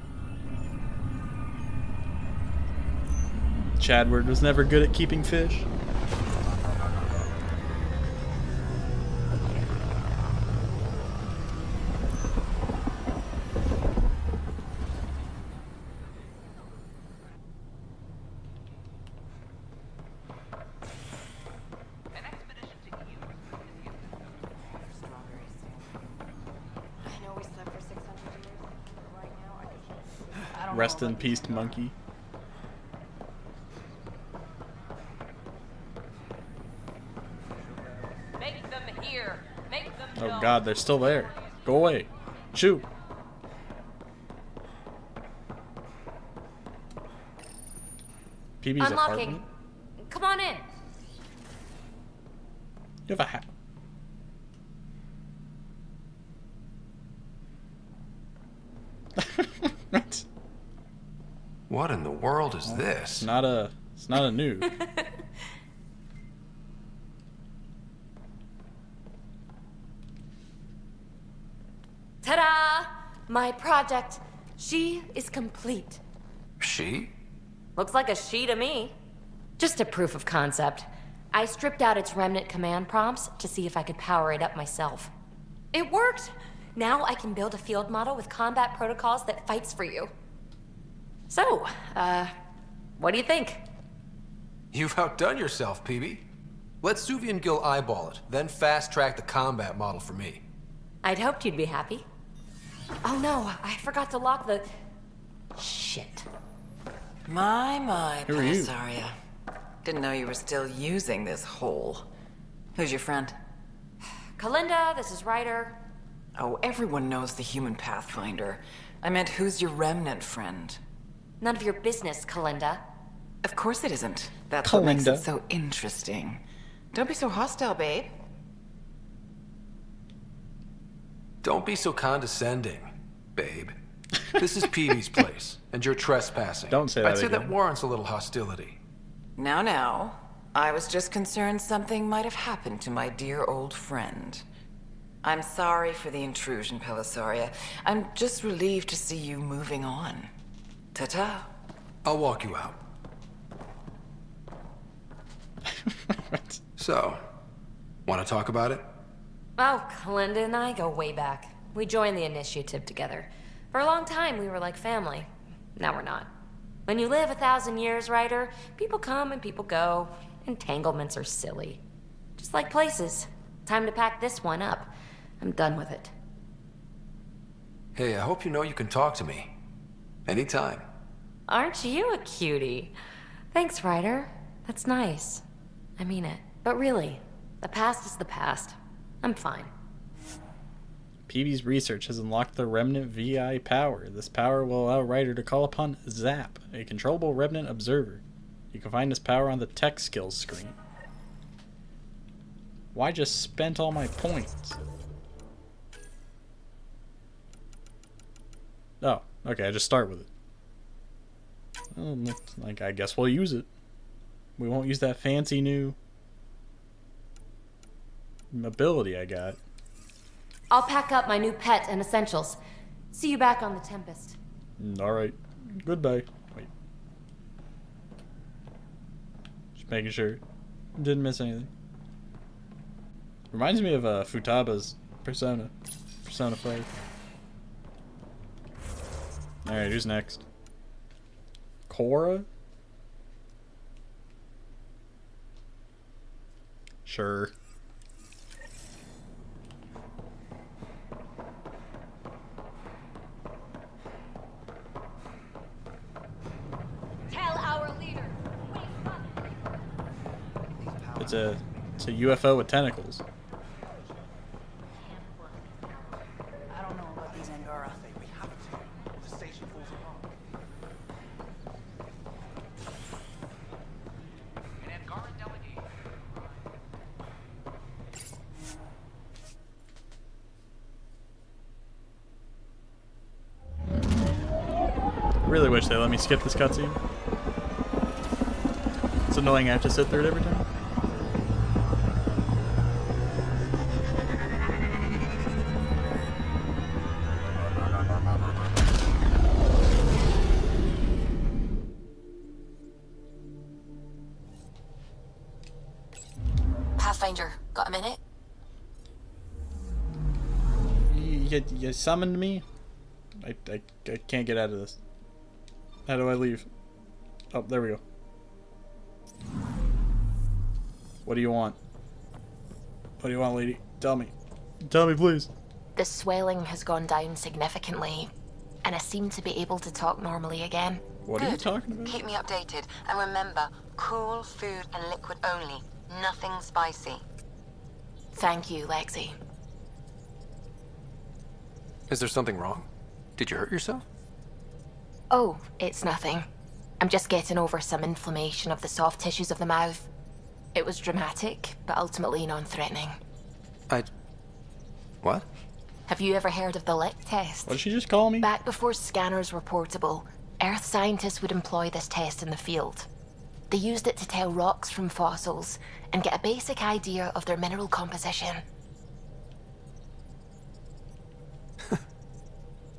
Chadward was never good at keeping fish. Rest in peace, monkey. Make them hear. Make them Oh know. god, they're still there. Go away. Shoot. PB's Unlocking. apartment? Come on in. You have a What in the world is this? It's not a nude. Ta-da! My project. She is complete. She? Looks like a she to me. Just a proof of concept. I stripped out its remnant command prompts to see if I could power it up myself. It worked! Now I can build a field model with combat protocols that fights for you. So, what do you think? You've outdone yourself, PB. Let Suvi and Gil eyeball it, then fast-track the combat model for me. I'd hoped you'd be happy. Oh no, I forgot to lock the... Shit. My, Who are you? Pelisaria. Didn't know you were still using this hole. Who's your friend? Kalinda, this is Ryder. Oh, everyone knows the human Pathfinder. I meant, who's your remnant friend? None of your business, Kalinda. Of course it isn't. That's what makes it so interesting. Don't be so hostile, babe. Don't be so condescending, babe. This is PB's place, and you're trespassing. Don't say that I'd say again. that warrants a little hostility. Now. I was just concerned something might have happened to my dear old friend. I'm sorry for the intrusion, Pelisaria. I'm just relieved to see you moving on. Ta-ta. I'll walk you out. So, want to talk about it? Oh, Kalinda and I go way back. We joined the initiative together. For a long time, we were like family. Now we're not. When you live 1,000 years, Ryder, people come and people go. Entanglements are silly. Just like places. Time to pack this one up. I'm done with it. Hey, I hope you know you can talk to me. Anytime. Aren't you a cutie? Thanks, Ryder. That's nice. I mean it. But really, the past is the past. I'm fine. PB's research has unlocked the Remnant VI power. This power will allow Ryder to call upon Zap, a controllable Remnant observer. You can find this power on the tech skills screen. Why just spent all my points? Oh, okay, I just start with it. Well, like, I guess we'll use it. We won't use that fancy new ability I got. I'll pack up my new pet and essentials. See you back on the Tempest. Alright. Goodbye. Wait. Just making sure. Didn't miss anything. Reminds me of Futaba's Persona. Persona 5. Alright, who's next? Cora? Sure. Tell our leader. It's a UFO with tentacles. I don't know about these Angara. We have to, or the station falls apart. An Angara delegate. Really wish they let me skip this cutscene. It's annoying I have to sit through it every time. Pathfinder, got a minute? You summoned me? I can't get out of this. How do I leave? Oh, there we go. What do you want? What do you want, lady? Tell me. Tell me, please. The swelling has gone down significantly, and I seem to be able to talk normally again. What are you talking about? Keep me updated. And remember, cool food and liquid only. Nothing spicy. Thank you, Lexi. Is there something wrong? Did you hurt yourself? Oh, it's nothing. I'm just getting over some inflammation of the soft tissues of the mouth. It was dramatic, but ultimately non-threatening. What? Have you ever heard of the lick test? What did she just call me? Back before scanners were portable, Earth scientists would employ this test in the field. They used it to tell rocks from fossils and get a basic idea of their mineral composition.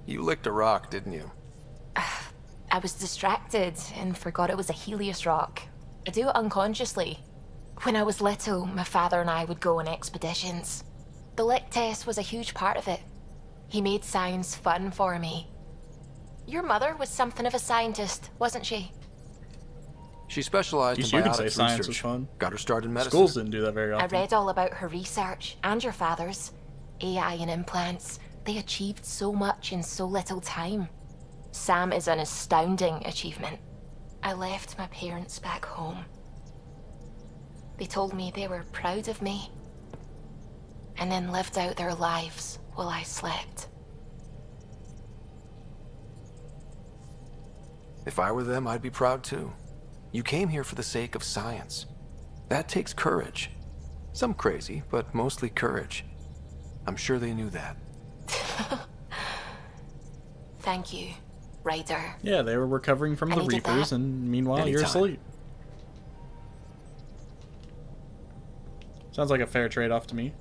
You licked a rock, didn't you? I was distracted and forgot it was a Helios rock. I do it unconsciously. When I was little, my father and I would go on expeditions. The lick test was a huge part of it. He made science fun for me. Your mother was something of a scientist, wasn't she? She specialized in You can say biotics science research. was fun. Got her started in medicine. Schools didn't do that very I often. read all about her research, and your father's. AI and implants. They achieved so much in so little time. Sam is an astounding achievement. I left my parents back home. They told me they were proud of me, and then lived out their lives while I slept. If I were them, I'd be proud too. You came here for the sake of science. That takes courage. Some crazy, but mostly courage. I'm sure they knew that. Thank you, Ryder. Yeah, they were recovering from I the needed Reapers, that. and meanwhile, you're Anytime. asleep. Sounds like a fair trade-off to me.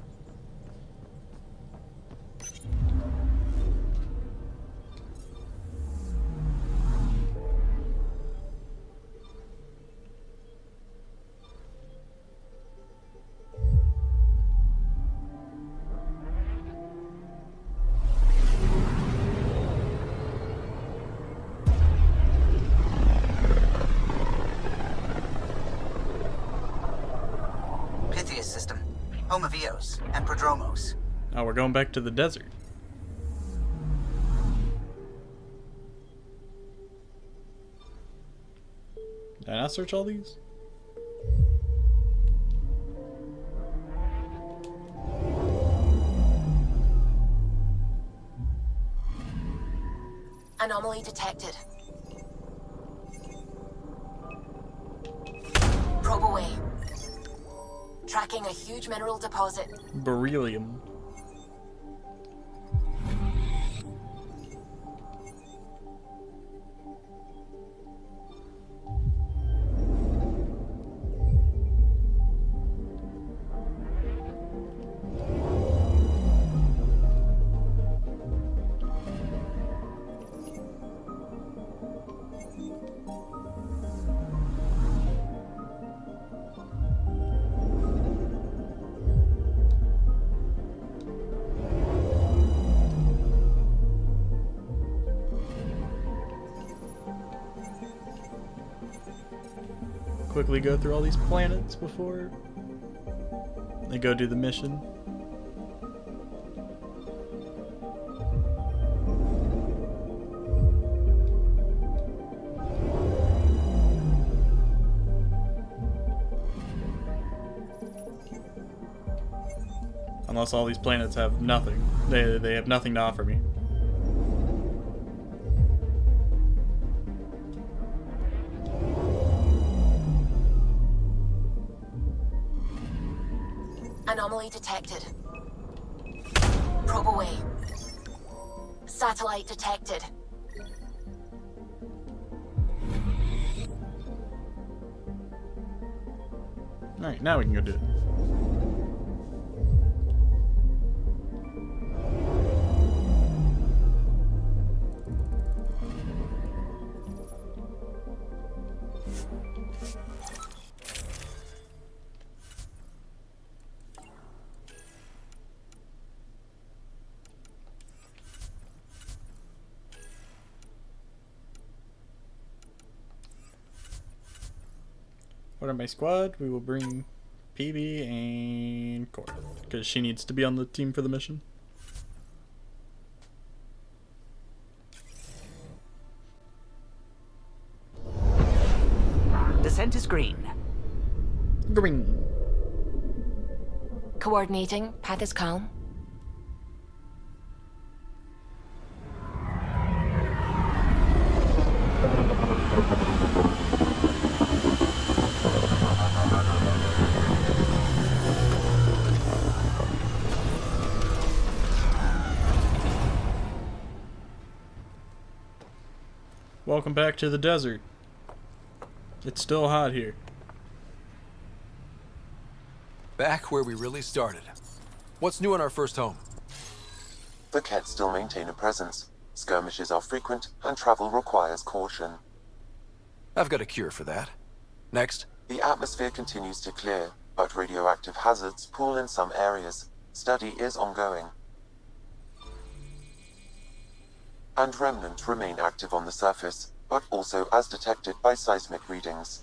Pythias system. Home of Eos and Prodromos. Oh, we're going back to the desert. Did I not search all these? Anomaly detected. Probe away. Tracking a huge mineral deposit. Beryllium. Quickly go through all these planets before they go do the mission. Unless all these planets have nothing. They have nothing to offer me. Anomaly detected. Probe away. Satellite detected. Alright, now we can go do it. Order my squad. We will bring PB and Cora, because she needs to be on the team for the mission. Descent is green. Green. Coordinating. Path is calm. Welcome back to the desert. It's still hot here. Back where we really started. What's new in our first home? The Kett still maintain a presence. Skirmishes are frequent, and travel requires caution. I've got a cure for that. Next. The atmosphere continues to clear, but radioactive hazards pool in some areas. Study is ongoing. And remnants remain active on the surface, but also as detected by seismic readings.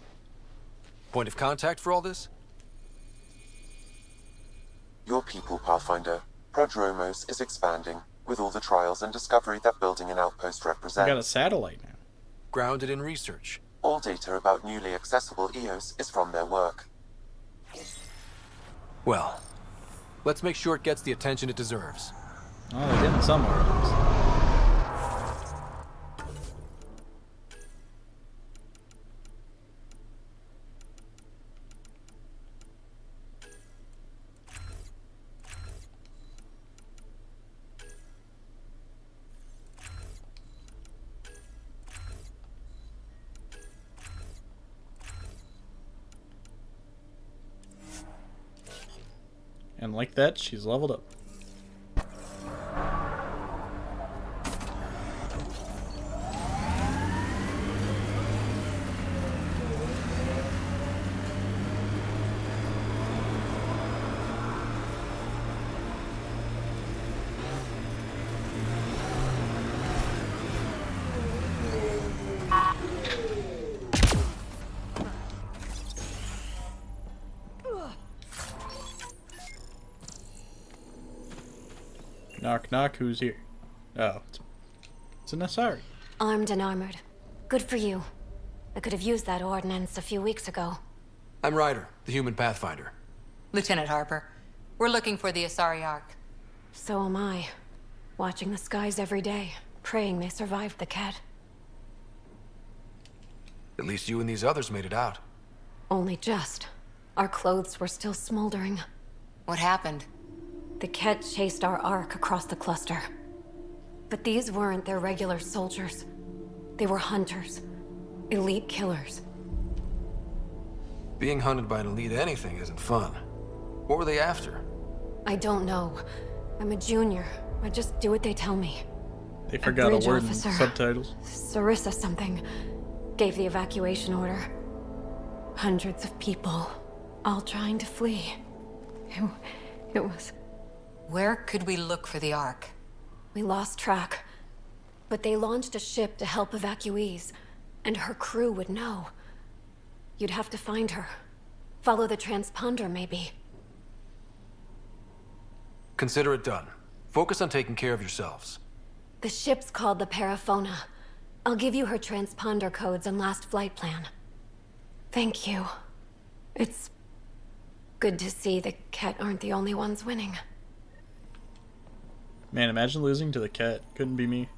Point of contact for all this? Your people, Pathfinder. Prodromos is expanding, with all the trials and discovery that building an outpost represents. We got a satellite now. Grounded in research. All data about newly accessible EOS is from their work. Well, let's make sure it gets the attention it deserves. Oh, they're getting somewhere at least. And like that, she's leveled up. Knock, knock, who's here? Oh, it's an Asari. Armed and armored. Good for you. I could have used that ordnance a few weeks ago. I'm Ryder, the human Pathfinder. Lieutenant Harper, we're looking for the Asari Ark. So am I. Watching the skies every day, praying they survived the Kett. At least you and these others made it out. Only just. Our clothes were still smoldering. What happened? The Kett chased our Ark across the cluster. But these weren't their regular soldiers. They were hunters. Elite killers. Being hunted by an elite anything isn't fun. What were they after? I don't know. I'm a junior. I just do what they tell me. They forgot a word in officer, subtitles. Sarissa something, gave the evacuation order. Hundreds of people, all trying to flee. It was... Where could we look for the Ark? We lost track. But they launched a ship to help evacuees, and her crew would know. You'd have to find her. Follow the transponder, maybe. Consider it done. Focus on taking care of yourselves. The ship's called the Paraphona. I'll give you her transponder codes and last flight plan. Thank you. It's good to see the Kett aren't the only ones winning. Man, imagine losing to the Kett. Couldn't be me.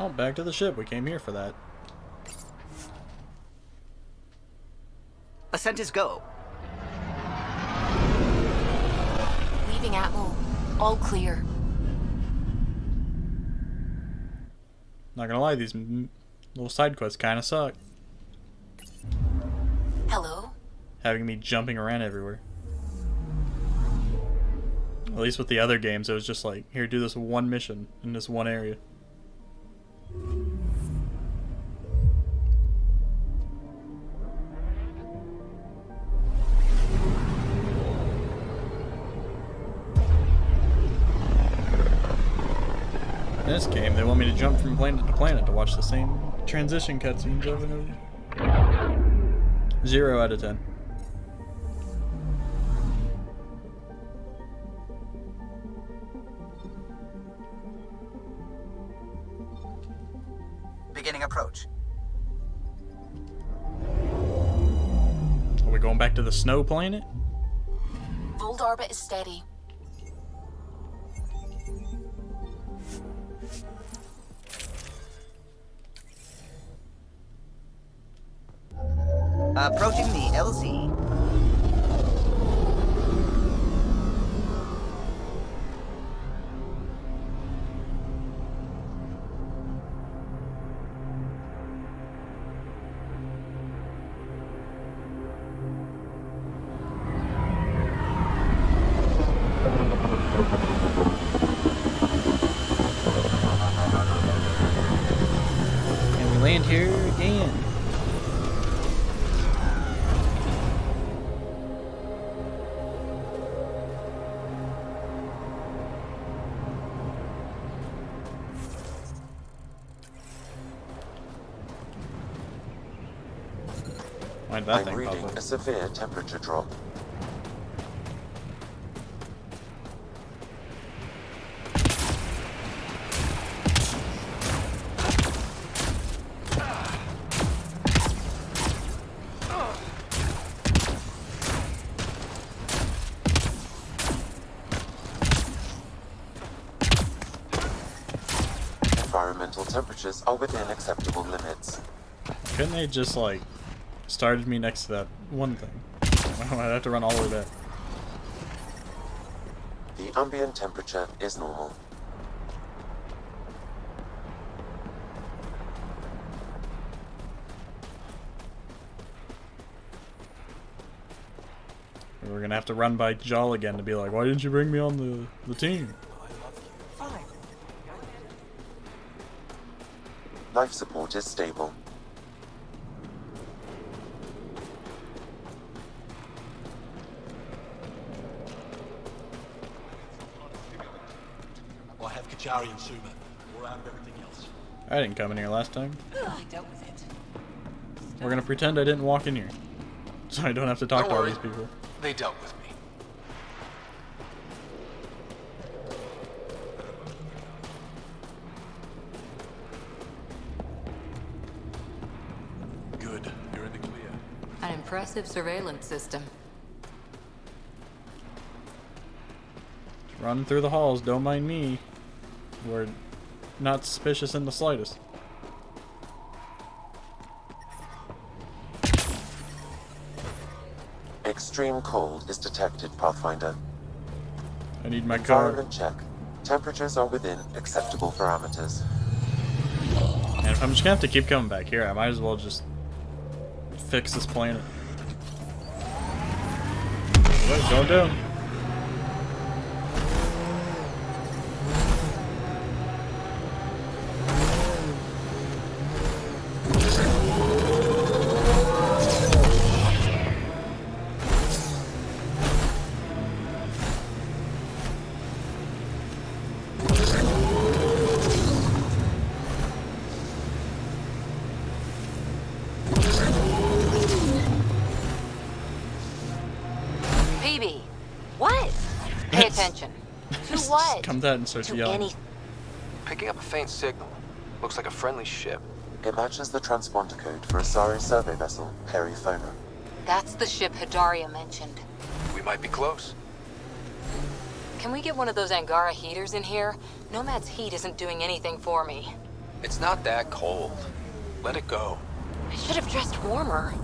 Oh, back to the ship. We came here for that. Ascent is go. Leaving Atmo. All clear. Not gonna lie, these little side quests kind of suck. Hello? Having me jumping around everywhere. At least with the other games, it was just like, here, do this one mission in this one area. In this game, they want me to jump from planet to planet to watch the same transition cutscenes over and over. 0 out of 10. Beginning approach. Are we going back to the snow planet? Bold orbit is steady. Approaching the LZ. And we land here again. Why did that I'm thing pop reading up? a severe temperature drop. Environmental temperatures are within acceptable limits. Couldn't they just like started me next to that one thing? I'd have to run all the way back. The ambient temperature is normal. We're gonna have to run by Jal again to be like, why didn't you bring me on the team? Fine. Life support is stable. I have Kachari and Suma. We're out of everything else. I didn't come in here last time. I dealt with it. We're gonna pretend I didn't walk in here, so I don't have to talk Don't to all worry. these people. They dealt with me. Good. You're in the clear. An impressive surveillance system. Run through the halls, don't mind me. We're not suspicious in the slightest. Extreme cold is detected, Pathfinder. I need my car. Environment check. Temperatures are within acceptable parameters. And if I'm just gonna have to keep coming back here, I might as well just fix this planet. Wait, going down. Baby, what? Pay attention. To what? Comes out and starts yelling. Picking up a faint signal. Looks like a friendly ship. It matches the transponder code for Asari survey vessel, Perifona. That's the ship Hidaria mentioned. We might be close. Can we get one of those Angara heaters in here? Nomad's heat isn't doing anything for me. It's not that cold. Let it go. I should have dressed warmer.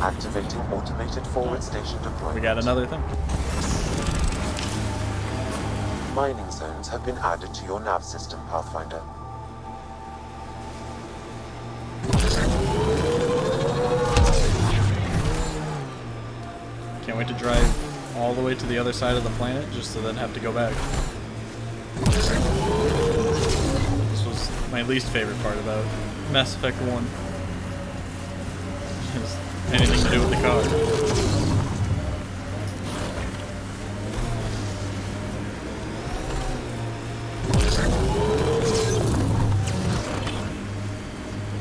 Activating automated forward station deployment. We got another thing. Mining zones have been added to your nav system, Pathfinder. Can't wait to drive all the way to the other side of the planet just to then have to go back. This was my least favorite part about Mass Effect 1. Just anything to do with the car.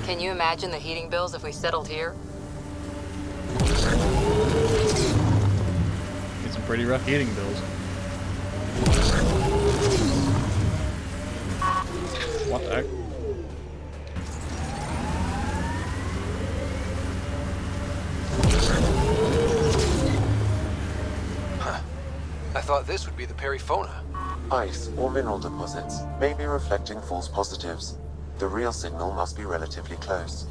Can you imagine the heating bills if we settled here? Get some pretty rough heating bills. What the heck? I thought this would be the perifauna. Ice or mineral deposits may be reflecting false positives. The real signal must be relatively close.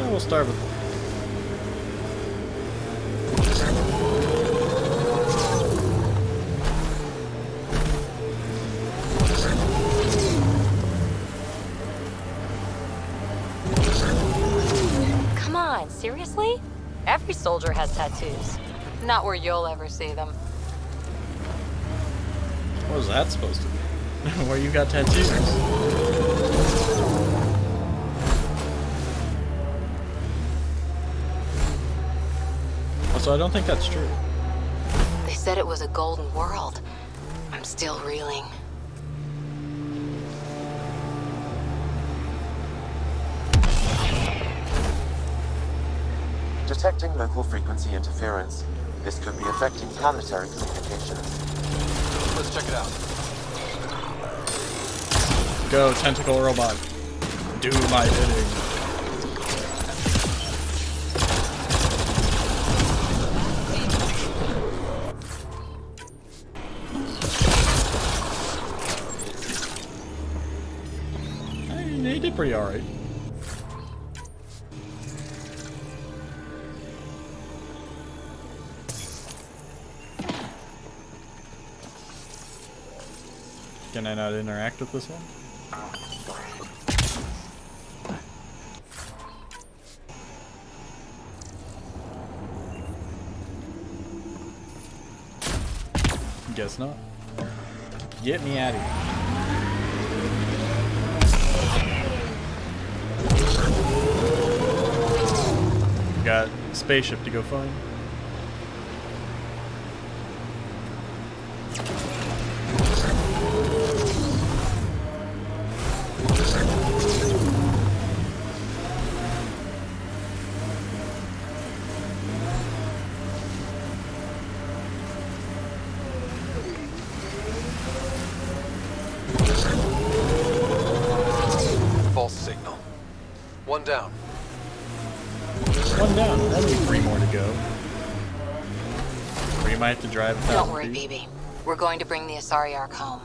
We'll start with... Come on, seriously? Every soldier has tattoos. Not where you'll ever see them. What was that supposed to be? Where you got tattoos? Also, I don't think that's true. They said it was a golden world. I'm still reeling. Detecting local frequency interference. This could be affecting planetary communications. Let's check it out. Go, tentacle robot. Do my bidding. He did pretty alright. Can I not interact with this one? Guess not. Get me out of here. Got a spaceship to go find. False signal. One down. One down. Only 3 more to go. Or you might have to drive 1,000 Don't worry, feet. BB. We're going to bring the Asari Ark home.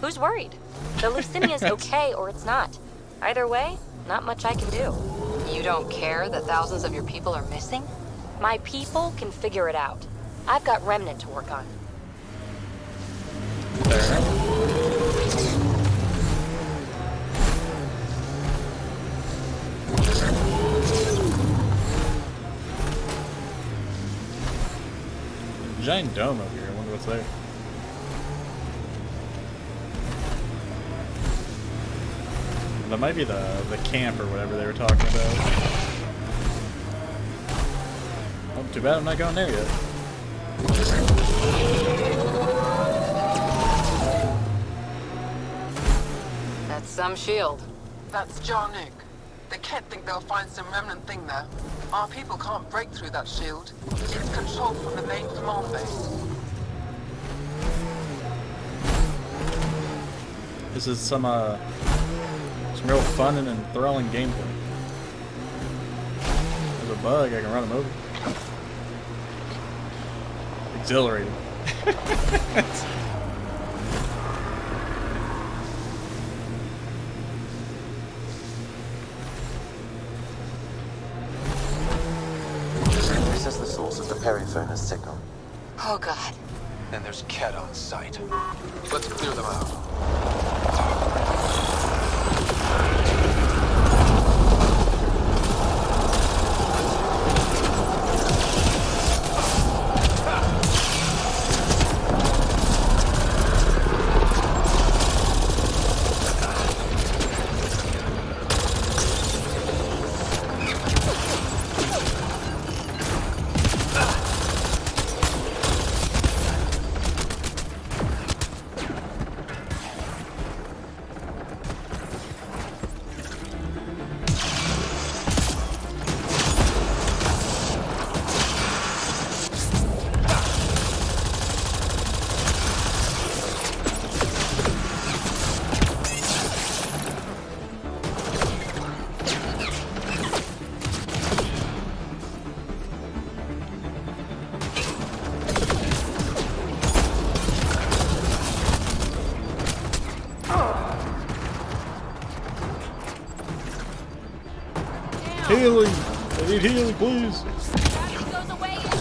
Who's worried? The Lucinia's okay or it's not. Either way, not much I can do. You don't care that thousands of your people are missing? My people can figure it out. I've got Remnant to work on. Fair enough. Giant dome over here. I wonder what's there. That might be the camp or whatever they were talking about. Oh, too bad I'm not going there yet. That's some shield. That's Jarnuk. The Kett think they'll find some remnant thing there. Our people can't break through that shield. It's controlled from the main command base. This is some real fun and enthralling gameplay. There's a bug, I can run him over. Exhilarating. This is the source of the periphone's signal. Oh god. And there's Kett on site. Let's clear them out. Healing! I need healing, please! Gravity goes away in 3, 2...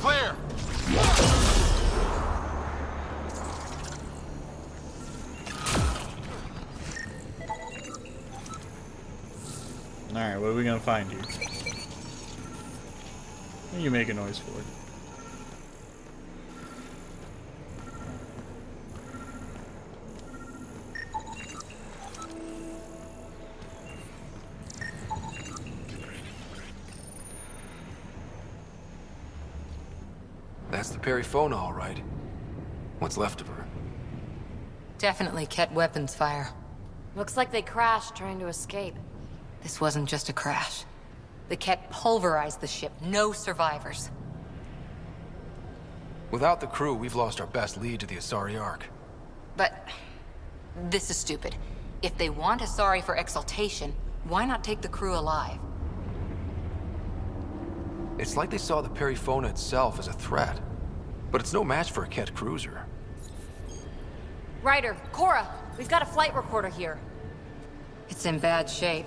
Clear! Alright, what are we gonna find here? What do you make a noise for? That's the Perifona, all right. What's left of her? Definitely Kett weapons fire. Looks like they crashed trying to escape. This wasn't just a crash. The Kett pulverized the ship. No survivors. Without the crew, we've lost our best lead to the Asari Ark. But this is stupid. If they want Asari for exaltation, why not take the crew alive? It's like they saw the Perifona itself as a threat. But it's no match for a Kett cruiser. Ryder, Cora, we've got a flight recorder here. It's in bad shape.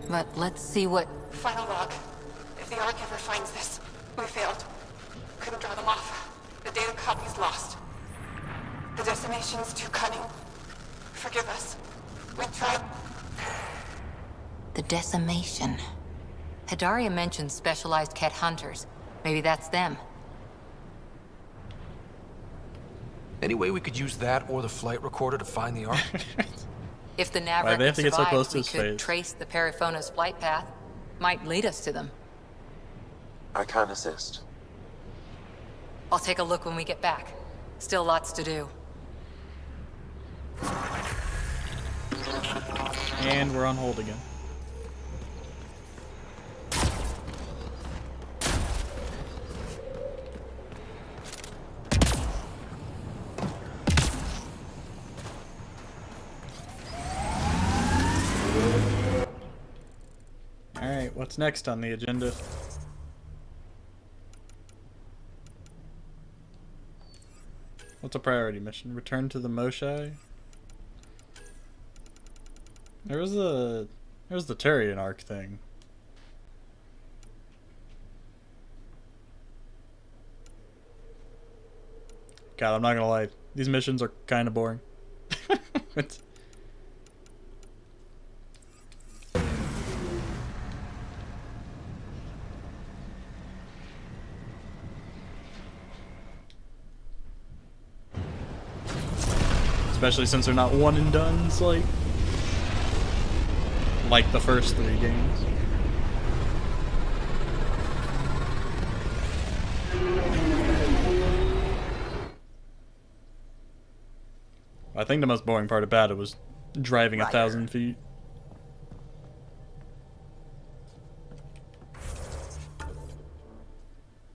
But let's see what... Final log. If the Ark ever finds this, we failed. Couldn't draw them off. The data copy's lost. The decimation's too cunning. Forgive us. We tried. The decimation. Hidaria mentioned specialized Kett hunters. Maybe that's them. Any way we could use that or the flight recorder to find the Ark? If the nav Why, they have to get so survived, close to we his could face. trace the Perifona's flight path. Might lead us to them. I can assist. I'll take a look when we get back. Still lots to do. And we're on hold again. Alright, what's next on the agenda? What's a priority mission? Return to the Moshai? There's the Turian Arc thing. God, I'm not gonna lie. These missions are kind of boring. It's... Especially since they're not one and dones like the first 3 games. I think the most boring part about it was driving 1,000 feet.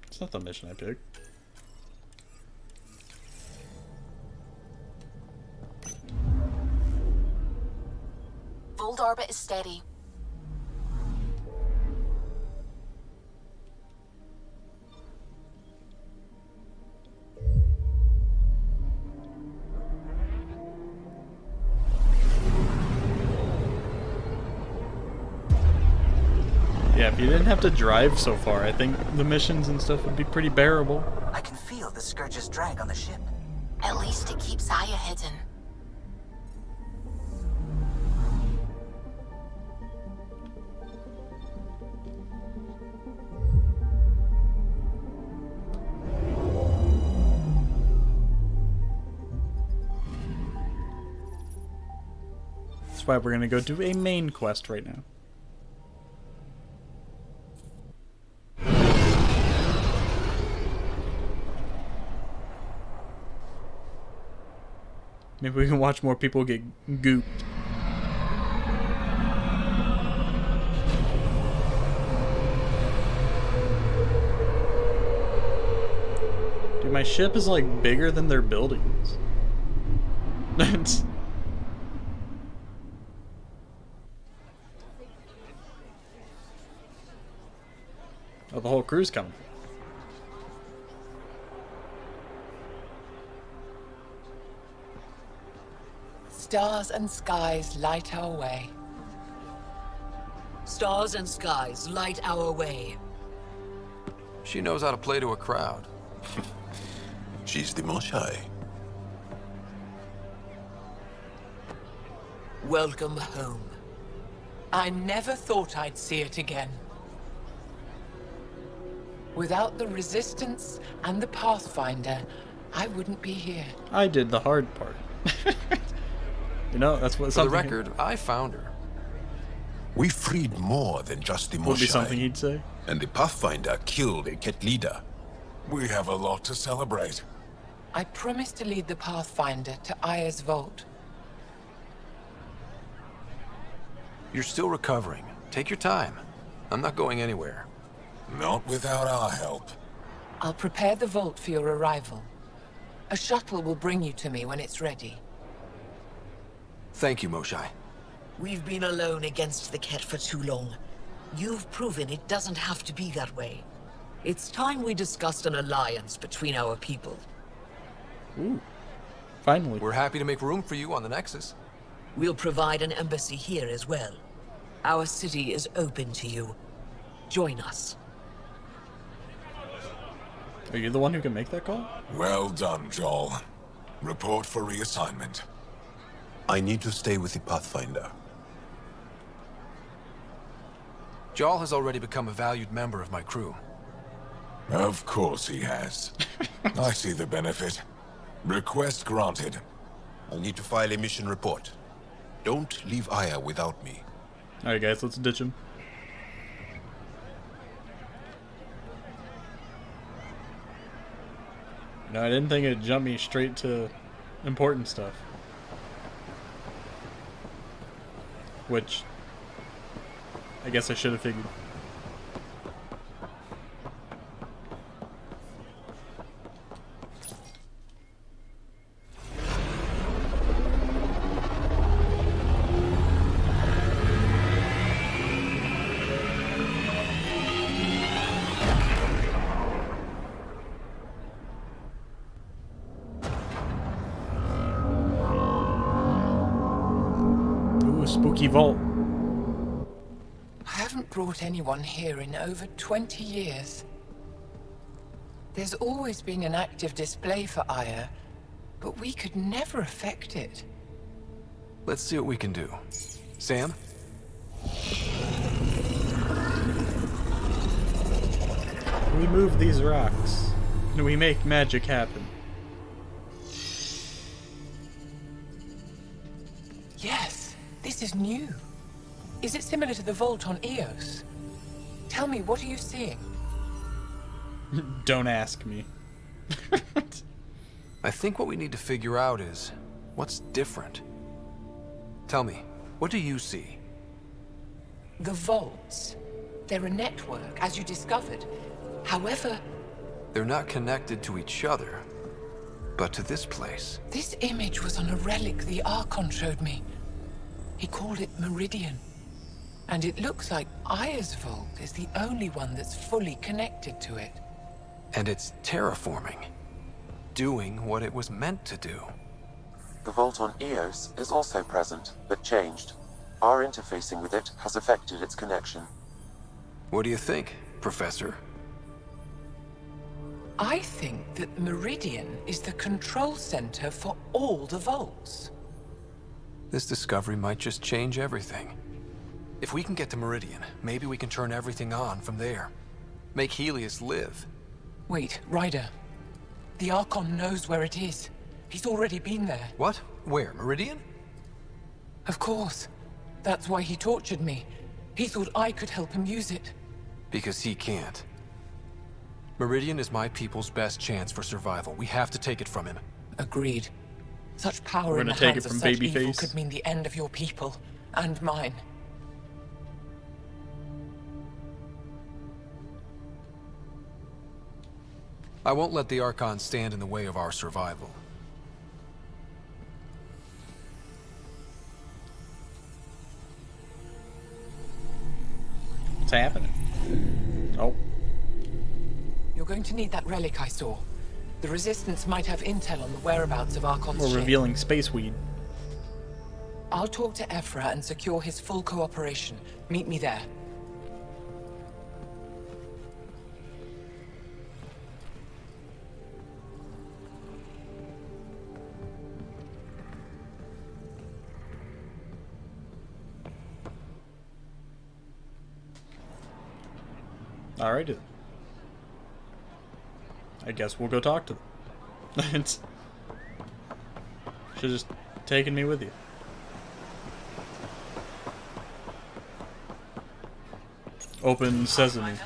It's not the mission I picked. Fold orbit is steady. Yeah, if you didn't have to drive so far, I think the missions and stuff would be pretty bearable. I can feel the Scourge's drag on the ship. At least it keeps Aya hidden. That's why we're gonna go do a main quest right now. Maybe we can watch more people get gooped. Dude, my ship is like bigger than their buildings. It's... Oh, the whole crew's coming. Stars and skies light our way. Stars and skies light our way. She knows how to play to a crowd. She's the Moshai. Welcome home. I never thought I'd see it again. Without the Resistance and the Pathfinder, I wouldn't be here. I did the hard part. You know, that's what For something. the record, I found her. We freed more than just the Moshai. Would be something he'd say. And the Pathfinder killed a Kett leader. We have a lot to celebrate. I promised to lead the Pathfinder to Aya's vault. You're still recovering. Take your time. I'm not going anywhere. Not without our help. I'll prepare the vault for your arrival. A shuttle will bring you to me when it's ready. Thank you, Moshai. We've been alone against the Kett for too long. You've proven it doesn't have to be that way. It's time we discussed an alliance between our people. Ooh. Finally. We're happy to make room for you on the Nexus. We'll provide an embassy here as well. Our city is open to you. Join us. Are you the one who can make that call? Well done, Joel. Report for reassignment. I need to stay with the Pathfinder. Jarl has already become a valued member of my crew. Of course he has. I see the benefit. Request granted. I need to file a mission report. Don't leave Aya without me. Alright guys, let's ditch him. No, I didn't think it'd jump me straight to important stuff. Which, I guess I should have figured. Spooky vault. I haven't brought anyone here in over 20 years. There's always been an active display for Aya, but we could never affect it. Let's see what we can do. Sam? We move these rocks, and we make magic happen. Yes, this is new. Is it similar to the vault on Eos? Tell me, what are you seeing? Don't ask me. I think what we need to figure out is what's different. Tell me, what do you see? The vaults. They're a network, as you discovered. However, they're not connected to each other, but to this place. This image was on a relic the Archon showed me. He called it Meridian. And it looks like Aya's vault is the only one that's fully connected to it. And it's terraforming. Doing what it was meant to do. The vault on Eos is also present, but changed. Our interfacing with it has affected its connection. What do you think, Professor? I think that Meridian is the control center for all the vaults. This discovery might just change everything. If we can get to Meridian, maybe we can turn everything on from there. Make Helios live. Wait, Ryder. The Archon knows where it is. He's already been there. What? Where? Meridian? Of course. That's why he tortured me. He thought I could help him use it. Because he can't. Meridian is my people's best chance for survival. We have to take it from him. Agreed. Such power in the hands of such evil could mean the end of your people, and mine. I won't let the Archon stand in the way of our survival. What's happening? Oh. going to need that relic I saw. The Resistance might have intel on the whereabouts of Archon's We're ship. revealing space weed. I'll talk to Ephra and secure his full cooperation. Meet me there. Alrighty. I guess we'll go talk to them. Should've just taken me with you. Open sesame.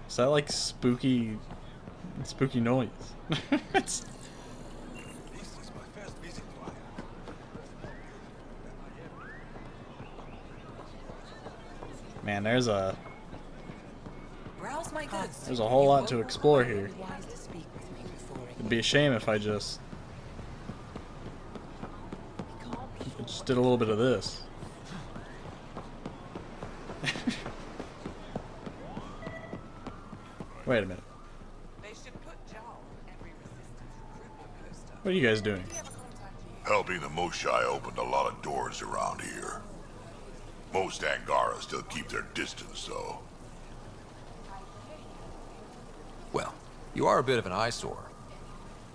Is that like spooky noise? It's... Man, there's a whole lot to explore here. It'd be a shame if I just did a little bit of this. Wait a minute. What are you guys doing? Helping the Moshai opened a lot of doors around here. Most Angara still keep their distance, though. Well, you are a bit of an eyesore.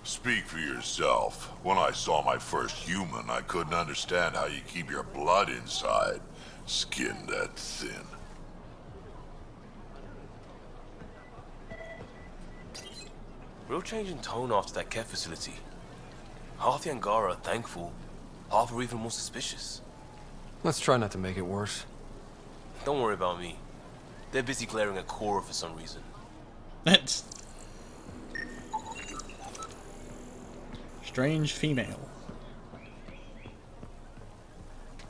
Speak for yourself. When I saw my first human, I couldn't understand how you keep your blood inside, skin that thin. Real change in tone after that Kett facility. Half the Angara are thankful, half are even more suspicious. Let's try not to make it worse. Don't worry about me. They're busy glaring at Cora for some reason. That's... Strange female.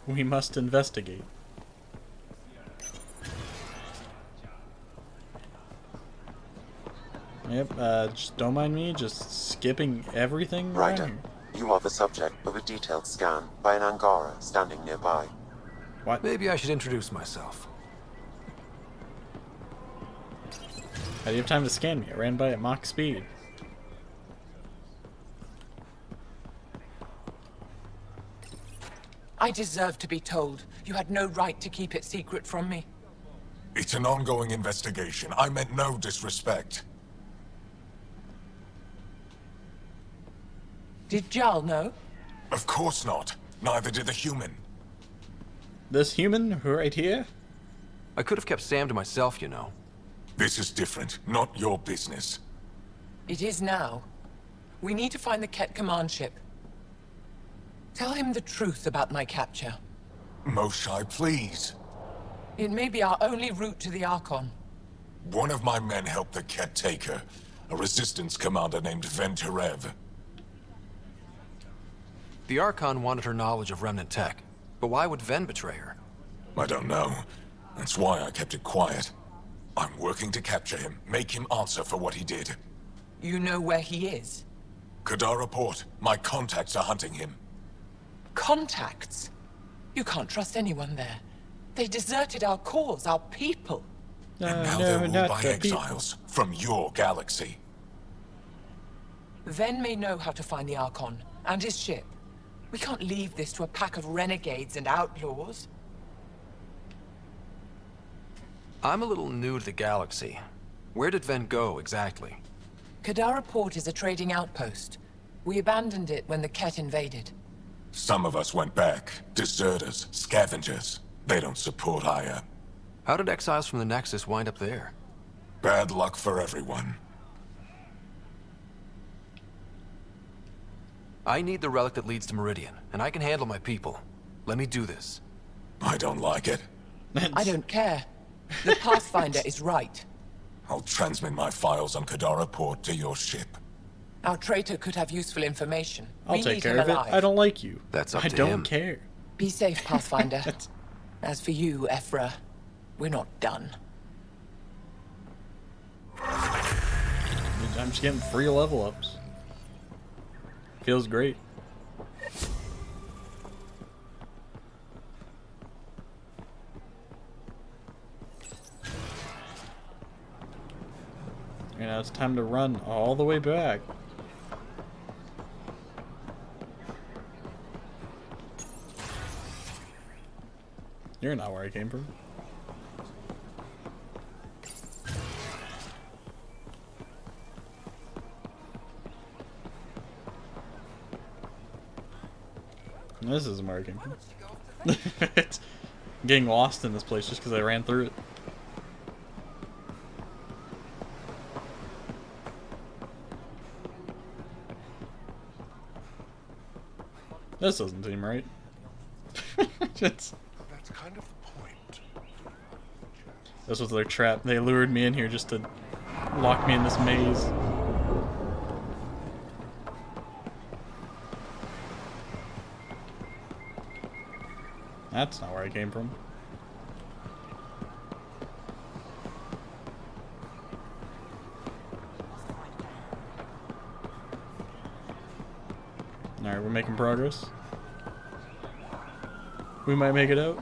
We must investigate. Yep, just don't mind me, just skipping everything. Ryder, you are the subject of a detailed scan by an Angara standing nearby. What? Maybe I should introduce myself. How do you have time to scan me? I ran by at Mach speed. I deserve to be told. You had no right to keep it secret from me. It's an ongoing investigation. I meant no disrespect. Did Jarl know? Of course not. Neither did the human. This human right here? I could have kept Sam to myself, you know. This is different. Not your business. It is now. We need to find the Kett command ship. Tell him the truth about my capture. Moshai, please. It may be our only route to the Archon. One of my men helped the Kett take her. A resistance commander named Venturev. The Archon wanted her knowledge of Remnant tech. But why would Ven betray her? I don't know. That's why I kept it quiet. I'm working to capture him, make him answer for what he did. You know where he is? Kadara Port. My contacts are hunting him. Contacts? You can't trust anyone there. They deserted our cause, our people. And now they're ruled by exiles from your galaxy. Ven may know how to find the Archon and his ship. We can't leave this to a pack of renegades and outlaws. I'm a little new to the galaxy. Where did Ven go, exactly? Kadara Port is a trading outpost. We abandoned it when the Kett invaded. Some of us went back. Deserters, scavengers. They don't support Aya. How did exiles from the Nexus wind up there? Bad luck for everyone. I need the relic that leads to Meridian, and I can handle my people. Let me do this. I don't like it. I don't care. The Pathfinder is right. I'll transmit my files on Kadara Port to your ship. Our traitor could have useful information. I'll We take need care him of it. alive. I don't like you. That's up I to don't him. care. Be safe, Pathfinder. As for you, Ephra, we're not done. I'm just getting free level ups. Feels great. And now it's time to run all the way back. You're not where I came from. This isn't where I came from. It's getting lost in this place just because I ran through it. This doesn't seem right. That's kind of the point. This was their trap. They lured me in here just to lock me in this maze. That's not where I came from. Alright, we're making progress. We might make it out.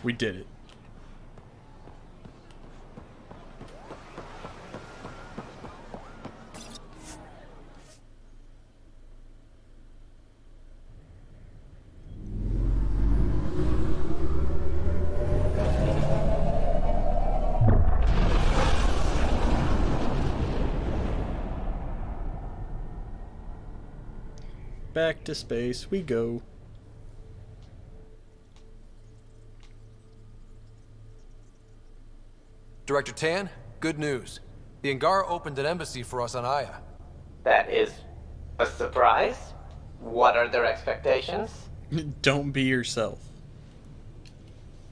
We did it. Back to space we go. Director Tan, good news. The Angara opened an embassy for us on Aya. That is a surprise? What are their expectations? Don't be yourself.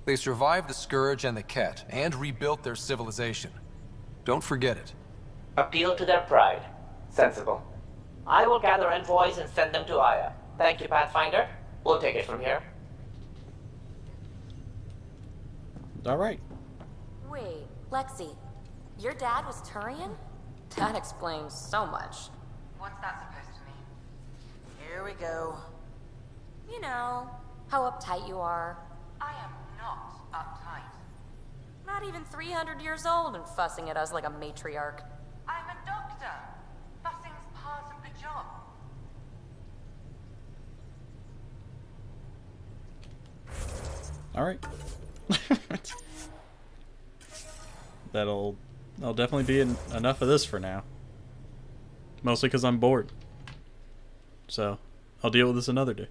They survived the Scourge and the Kett, and rebuilt their civilization. Don't forget it. Appeal to their pride. Sensible. I will gather envoys and send them to Aya. Thank you, Pathfinder. We'll take it from here. Alright. Wait, Lexi, your dad was Turian? That explains so much. What's that supposed to mean? Here we go. You know, how uptight you are. I am not uptight. Not even 300 years old and fussing at us like a matriarch. I'm a doctor. Fussing's part of the job. Alright. That'll definitely be enough of this for now. Mostly because I'm bored. So, I'll deal with this another day.